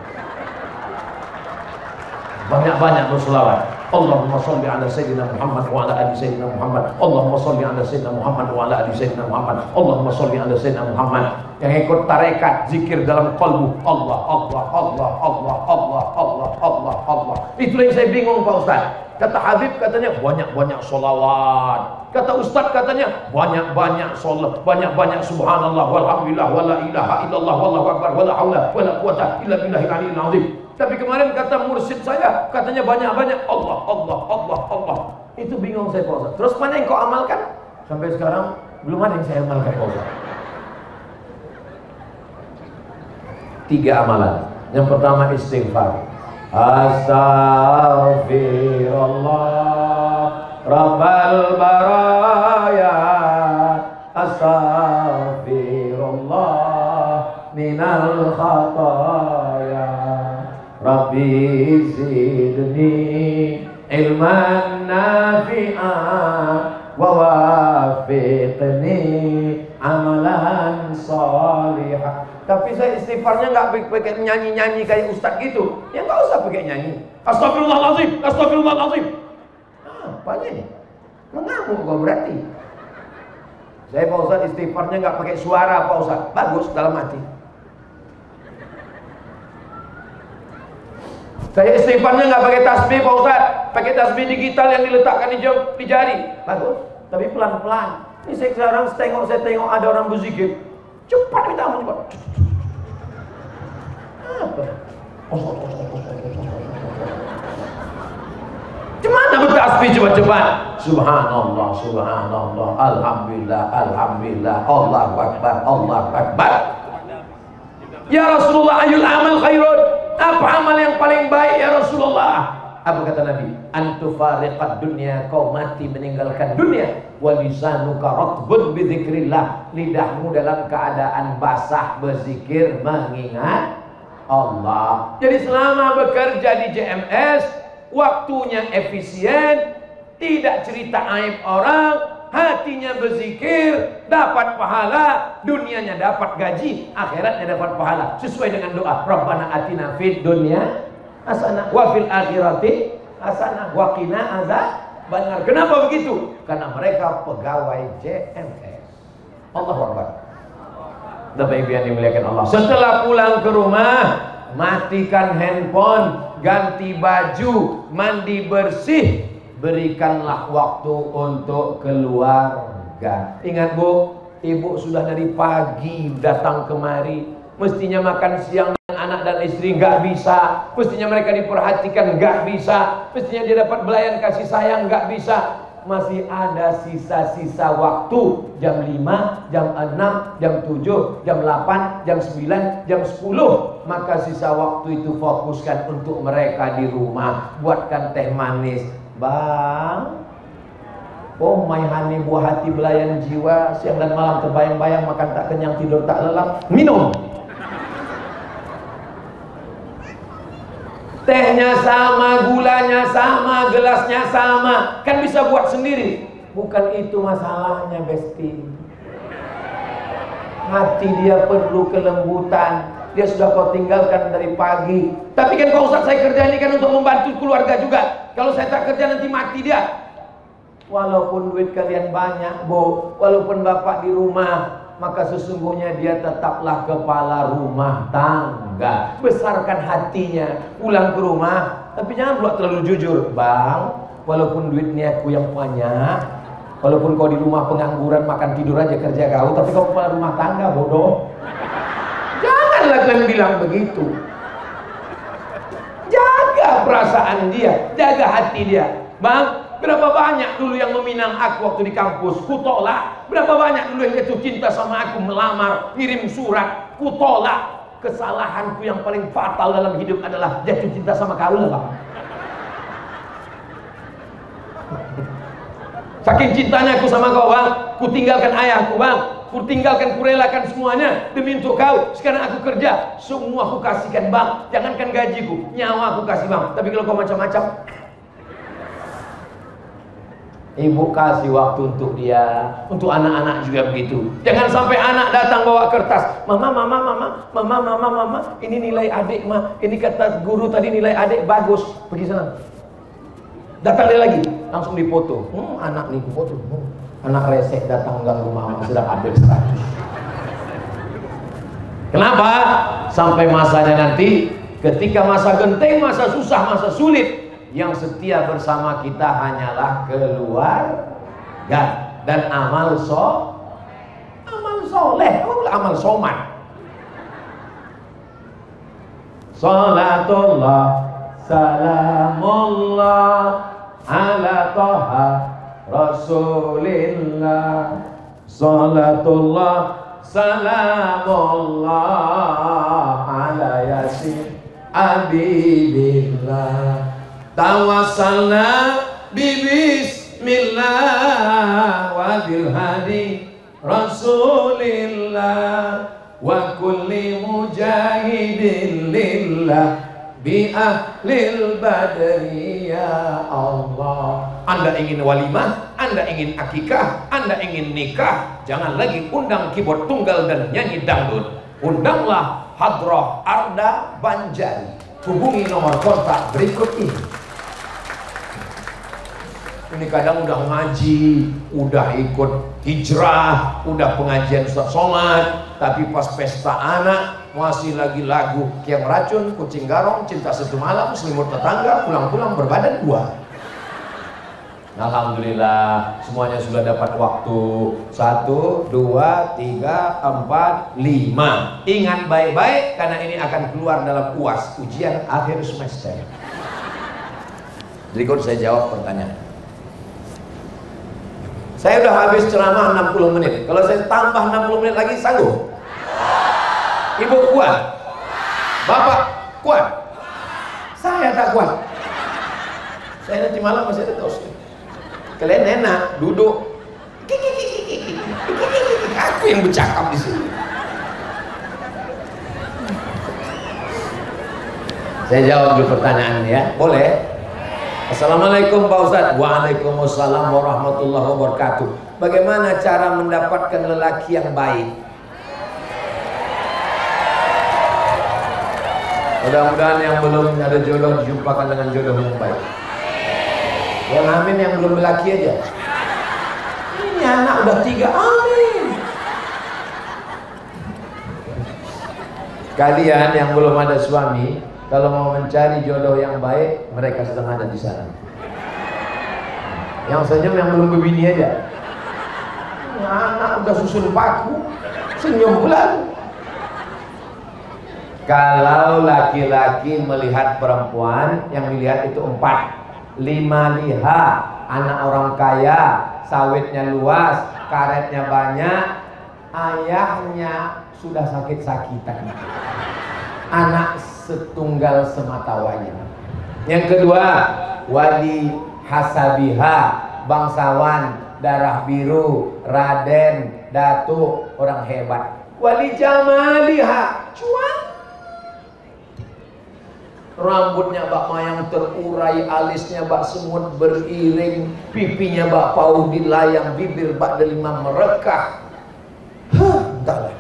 Banyak-banyak berselawat. Allahumma sholli ala sayyidina Muhammad wa ala ali sayyidina Muhammad. Allahumma sholli ala sayyidina Muhammad wa ala ali sayyidina Muhammad. Allahumma sholli ala sayyidina Muhammad. Yang ikut tarekat zikir dalam qalbu, Allah Allah Allah Allah Allah Allah Allah Allah. Itu yang saya bingung Pak Ustaz. Kata Habib katanya banyak-banyak sholawat. Kata Ustaz katanya banyak-banyak sholat, banyak-banyak subhanallah walhamdulillah wala ilaha illallah wallahu akbar wala haula wala quwata illa billahil aliyyil azim. Tapi kemarin kata mursyid saya katanya banyak-banyak Allah Allah Allah Allah. Itu bingung saya Pak Ustaz. Terus mana yang kau amalkan? Sampai sekarang belum ada yang saya amalkan Pak Ustaz. 3 amalan. Yang pertama istighfar. Astaghfirullah Rabbal baraya, astaghfirullah minal khataya, Rabbi zidni ilman nafi'an wa wafiqni amalan salihah. Tapi saya istighfarnya nggak pakai nyanyi-nyanyi kayak ustaz gitu. Ya nggak usah pakai nyanyi. Astagfirullahaladzim, astagfirullahaladzim. Apanya ini? Mengamuk kok berarti. Saya Pak Ustaz istighfarnya nggak pakai suara Pak Ustaz. Bagus dalam hati. Saya istighfarnya nggak pakai tasbih Pak Ustaz. pakai tasbih digital yang diletakkan di jari. Bagus, tapi pelan-pelan. Ini sekarang saya tengok ada orang berzikir, cepat kita cepat. Apa? Gimana bertasbih cepat-cepat? Subhanallah, subhanallah, alhamdulillah, alhamdulillah, Allahu akbar, Allahu akbar. Ya Rasulullah, ayul amal khairun. Apa amal yang paling baik ya Rasulullah? Apa kata Nabi? Antufariqad dunya, kau mati meninggalkan dunia. Wa lisanuka ratbun bi dzikrillah, lidahmu dalam keadaan basah berzikir mengingat Allah. Jadi selama bekerja di JMS, waktunya efisien, tidak cerita aib orang, hatinya berzikir, dapat pahala, dunianya dapat gaji, akhiratnya dapat pahala. Sesuai dengan doa, Rabbana atina fid dunya hasanah wa fil akhirati hasanah wa qina adzabannar. Kenapa begitu? Karena mereka pegawai JMS. Allahu Akbar. Bapak Ibu yang dimuliakan Allah. Setelah pulang ke rumah, matikan handphone, ganti baju, mandi bersih, berikanlah waktu untuk keluarga. Ingat Bu, Ibu sudah dari pagi datang kemari, mestinya makan siang dengan anak dan istri nggak bisa, mestinya mereka diperhatikan nggak bisa, mestinya dia dapat belayan kasih sayang nggak bisa. Masih ada sisa-sisa waktu, jam 5, jam 6, jam 7, jam 8, jam 9, jam 10. Maka sisa waktu itu fokuskan untuk mereka di rumah. Buatkan teh manis. Bang, oh my honey, buah hati belayan jiwa, siang dan malam terbayang-bayang, makan tak kenyang, tidur tak lelap. Minum. Tehnya sama, gulanya sama, gelasnya sama, kan bisa buat sendiri. Bukan itu masalahnya, Besti. Hati dia perlu kelembutan. Dia sudah kau tinggalkan dari pagi. Tapi kan Pak Ustaz, saya kerja ini kan untuk membantu keluarga juga. Kalau saya tak kerja nanti mati dia. Walaupun duit kalian banyak, Bu, walaupun bapak di rumah, maka sesungguhnya dia tetaplah kepala rumah tangga. Besarkan hatinya, pulang ke rumah, tapi jangan pula terlalu jujur. Bang, walaupun duitnya aku yang banyak, walaupun kau di rumah pengangguran, makan tidur aja kerja kau, tapi kau kepala rumah tangga, bodoh. Janganlah kalian bilang begitu. Jaga perasaan dia, jaga hati dia. Bang, berapa banyak dulu yang meminang aku waktu di kampus, kutolak. Berapa banyak dulu yang jatuh cinta sama aku, melamar, ngirim surat, kutolak. Kesalahanku yang paling fatal dalam hidup adalah jatuh cinta sama kau lah, Bang. Saking cintanya aku sama kau, Bang, ku tinggalkan ayahku, Bang, ku tinggalkan, ku relakan semuanya demi untuk kau. Sekarang aku kerja, semua aku kasihkan, Bang. Jangankan gajiku, nyawa aku kasih, Bang. Tapi kalau kau macam-macam, ibu kasih waktu untuk dia, untuk anak-anak juga begitu. Jangan sampai anak datang bawa kertas, mama, ini nilai adik, ma, ini kata guru tadi nilai adik bagus, pergi sana. Datang dia lagi, langsung dipoto. Anak nih foto. Anak resek datang ganggu mama sedang update status. Kenapa? Sampai masanya nanti, ketika masa genting, masa susah, masa sulit, yang setia bersama kita hanyalah keluarga dan amal soleh, amal soman. Salatullah, salamullah ala toha rasulillah. Salatullah, salamullah ala yasin abibillah. Tawassalna bismillah wa bil hadi rasulillah wa kulli mujahidin lillah bi ahlil badri ya Allah. Anda ingin walimah, Anda ingin akikah, Anda ingin nikah, jangan lagi undang keyboard tunggal dan nyanyi dangdut. Undanglah Hadrah Arda Banjari. Hubungi nomor kontak berikut ini. Ini kadang udah ngaji, udah ikut hijrah, udah pengajian Ustaz Somad, tapi pas pesta anak masih lagi lagu Kiam Racun, Kucing Garong, Cinta Satu Malam, Selimut Tetangga, pulang-pulang berbadan dua. Alhamdulillah semuanya sudah dapat waktu 1, 2, 3, 4, 5. Ingat baik-baik karena ini akan keluar dalam UAS, ujian akhir semester. Berikut saya jawab pertanyaan. Saya udah habis ceramah 60 menit. Kalau saya tambah 60 menit lagi sanggup? Ibu kuat? Bapak kuat? Saya tak kuat. Saya nanti malam masih ada tos. Kalian enak duduk, aku yang bercakap di sini. Saya jawab dulu pertanyaan ya, boleh? Assalamualaikum Pak Ustadz. Waalaikumsalam warahmatullahi wabarakatuh. Bagaimana cara mendapatkan lelaki yang baik? Mudah-mudahan yang belum ada jodoh dijumpakan dengan jodoh yang baik. Yang amin yang belum lelaki aja. Ini anak udah 3, amin. Kalian yang belum ada suami, kalau mau mencari jodoh yang baik, mereka sedang ada di sana. Yang senyum yang belum berbini aja. Ini anak udah susun paku, senyum bulan. Kalau laki-laki melihat perempuan, yang dilihat itu 4. 5 lihat, anak orang kaya, sawitnya luas, karetnya banyak, ayahnya sudah sakit-sakitan, anak setunggal semata wayang. Yang kedua, wali hasabiha, bangsawan, darah biru, raden, datuk, orang hebat. Wali jamaliha, cuan, rambutnya bak mayang terurai, alisnya bak semut beriring, pipinya bak pau dilayang, bibir bak delima merekah. Entahlah.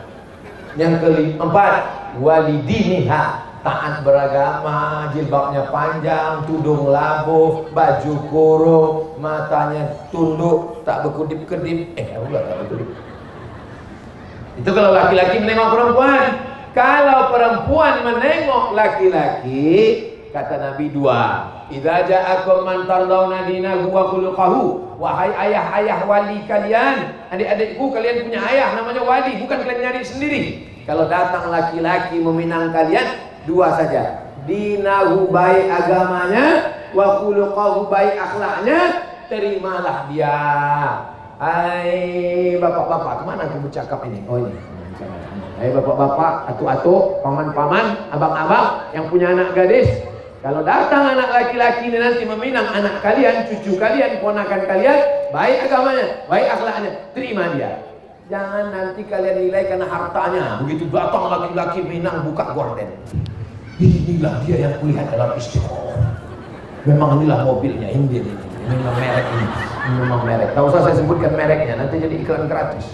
Yang keempat, walidiniha, taat beragama, jilbabnya panjang, tudung labuh, baju kurung, matanya tunduk, tak berkedip-kedip. Enggak, tak berkedip. Itu kalau laki-laki menengok perempuan. Kalau perempuan menengok laki-laki, kata Nabi 2. Idza ja'akum man tardawna dinahu wa khuluquhu. Wahai ayah-ayah wali kalian, adik-adikku, kalian punya ayah namanya wali, bukan kalian nyari sendiri. Kalau datang laki-laki meminang kalian, 2 saja. Dinahu, baik agamanya, wa khuluquhu, baik akhlaknya, terimalah dia. Hai bapak-bapak, kemana aku bercakap ini? Oh ini. Hai bapak-bapak, atu-atu, paman-paman, abang-abang yang punya anak gadis, kalau datang anak laki-laki ini nanti meminang anak kalian, cucu kalian, ponakan kalian, baik agamanya, baik akhlaknya, terima dia. Jangan nanti kalian nilai karena hartanya. Begitu datang laki-laki minang, buka gorden, inilah dia yang kulihat dalam istiqomah. Memang inilah mobilnya, ini memang merek ini memang merek. Tak usah saya sebutkan mereknya, nanti jadi iklan gratis.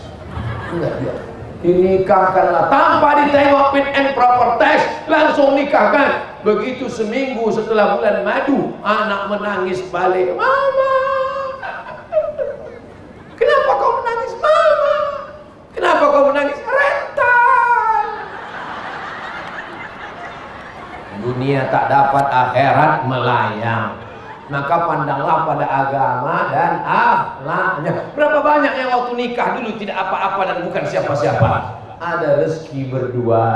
Enggak dia. Dinikahkanlah tanpa ditengok fit and proper test, langsung nikahkan. Begitu seminggu setelah bulan madu, anak menangis balik. Mama, kenapa kau menangis? Mama, kenapa kau menangis? Rental. Dunia tak dapat, akhirat melayang. Maka pandanglah pada agama dan akhlaknya. Berapa banyak yang waktu nikah dulu tidak apa-apa dan bukan siapa-siapa. Ada rezeki berdua.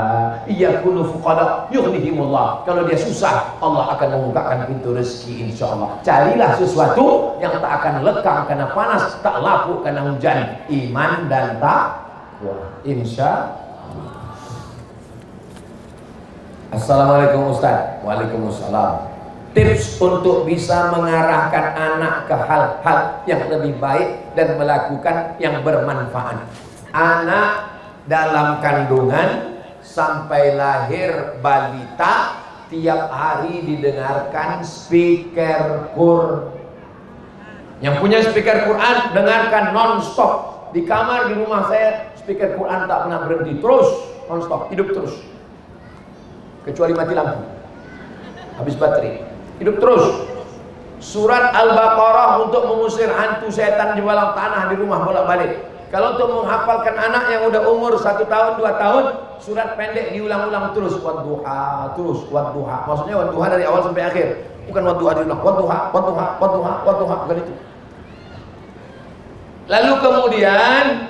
Iyakunu fuqada yughnihimullah. Kalau dia susah, Allah akan membukakan pintu rezeki insyaallah. Carilah sesuatu yang tak akan lekang karena panas, tak lapuk karena hujan. Iman dan takwa. Insyaallah. Assalamualaikum Ustaz. Waalaikumsalam. Tips untuk bisa mengarahkan anak ke hal-hal yang lebih baik dan melakukan yang bermanfaat. Anak dalam kandungan sampai lahir balita, tiap hari didengarkan speaker Quran. Yang punya speaker Quran, dengarkan non-stop. Di kamar di rumah saya speaker Quran tak pernah berhenti, terus non-stop, hidup terus. Kecuali mati lampu, habis baterai, hidup terus. Surat Al-Baqarah untuk mengusir hantu setan di bawah tanah di rumah bolak-balik. Kalau untuk menghafalkan anak yang udah umur 1 tahun 2 tahun, surat pendek diulang-ulang terus. Wadduha, terus wadduha. Maksudnya wadduha dari awal sampai akhir, bukan wadduha diulang. Wadduha, wadduha, wadduha, wadduha, bukan itu. Lalu kemudian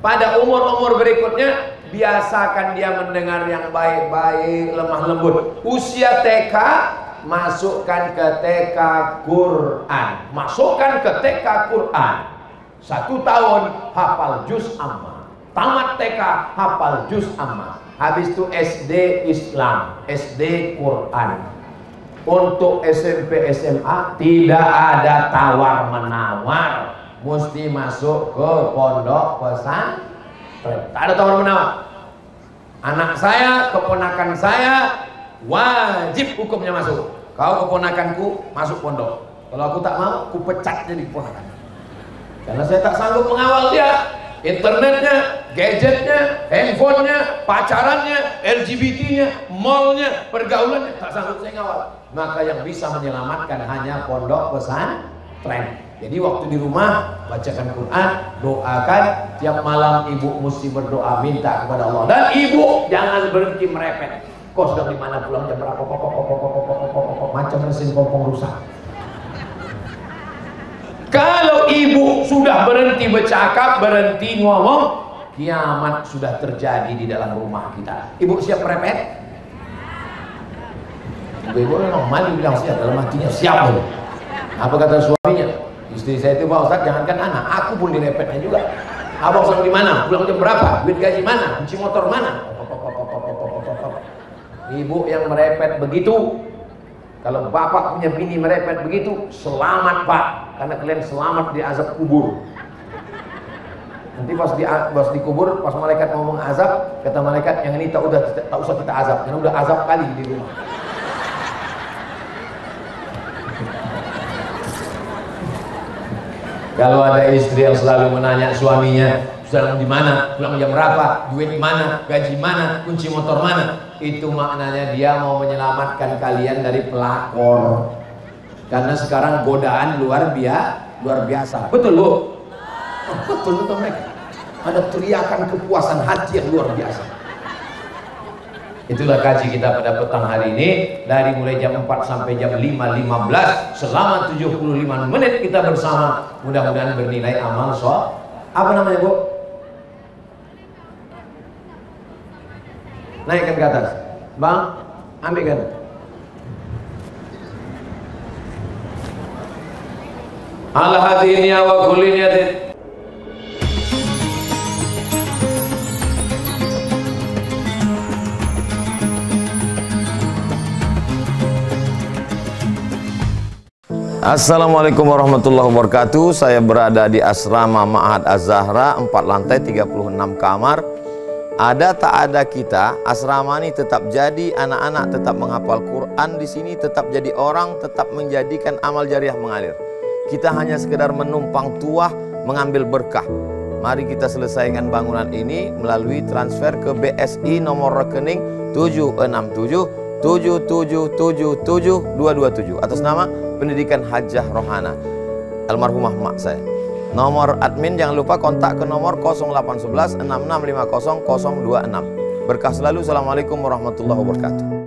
pada umur-umur berikutnya biasakan dia mendengar yang baik-baik, lemah lembut. Usia TK, masukkan ke TK Quran. Masukkan ke TK Quran. 1 tahun hafal juz amma. Tamat TK hafal juz amma. Habis itu SD Islam, SD Quran. Untuk SMP SMA tidak ada tawar menawar, mesti masuk ke pondok pesantren. Tak ada tawar menawar. Anak saya, keponakan saya, wajib hukumnya masuk. Kau keponakanku masuk pondok. Kalau aku tak mau, aku pecat jadi keponakan. Karena saya tak sanggup mengawal dia. Internetnya, gadgetnya, handphonenya, pacarannya, LGBT-nya, mallnya, pergaulannya, tak sanggup saya ngawal. Maka yang bisa menyelamatkan hanya pondok pesantren. Jadi waktu di rumah bacakan Quran, doakan. Tiap malam ibu mesti berdoa, minta kepada Allah. Dan ibu jangan berhenti merepet. Kau sudah di mana, pulang jam berapa, macam mesin pompong rusak. Kalau ibu sudah berhenti bercakap, berhenti ngomong, kiamat sudah terjadi di dalam rumah kita. Ibu siap merepet? Ibu memang malu bilang siap, dalam hatinya siap. Apa kata suaminya? Istri saya itu, Pak Ustadz, jangankan anak, aku pun direpetnya juga. Abang sedang di mana? Pulang jam berapa? Duit gaji mana? Kunci motor mana? Ibu yang merepet begitu, kalau bapak punya bini merepet begitu, selamat Pak, karena kalian selamat di azab kubur. Nanti pas dikubur, pas malaikat ngomong azab, kata malaikat, yang ini tak usah kita azab, karena udah azab kali di rumah. Kalau ada istri yang selalu menanya suaminya, sedang di mana, pulang jam berapa, duit mana, gaji mana, kunci motor mana, itu maknanya dia mau menyelamatkan kalian dari pelakor. Karena sekarang godaan luar biasa. Betul Bu? Oh, betul mereka. Ada teriakan kepuasan hati yang luar biasa. Itulah kaji kita pada petang hari ini, dari mulai jam 4 sampai jam 5.15 selama 75 menit kita bersama. Mudah-mudahan bernilai amal so. Apa namanya Bu? Naikkan ke atas. Bang, ambilkan. Ala hadiniya wa kulli niyatin. Assalamualaikum warahmatullahi wabarakatuh. Saya berada di asrama Ma'had Az-Zahra, 4 lantai 36 kamar. Ada tak ada kita, asrama ini tetap jadi, anak-anak tetap menghafal Quran di sini, tetap jadi orang, tetap menjadikan amal jariah mengalir. Kita hanya sekedar menumpang tuah, mengambil berkah. Mari kita selesaikan bangunan ini melalui transfer ke BSI nomor rekening 767 7777227 atas nama Pendidikan Hajah Rohana almarhumah mak saya. Nomor admin jangan lupa kontak ke nomor 0811 6650 026. Berkah selalu. Assalamualaikum warahmatullahi wabarakatuh.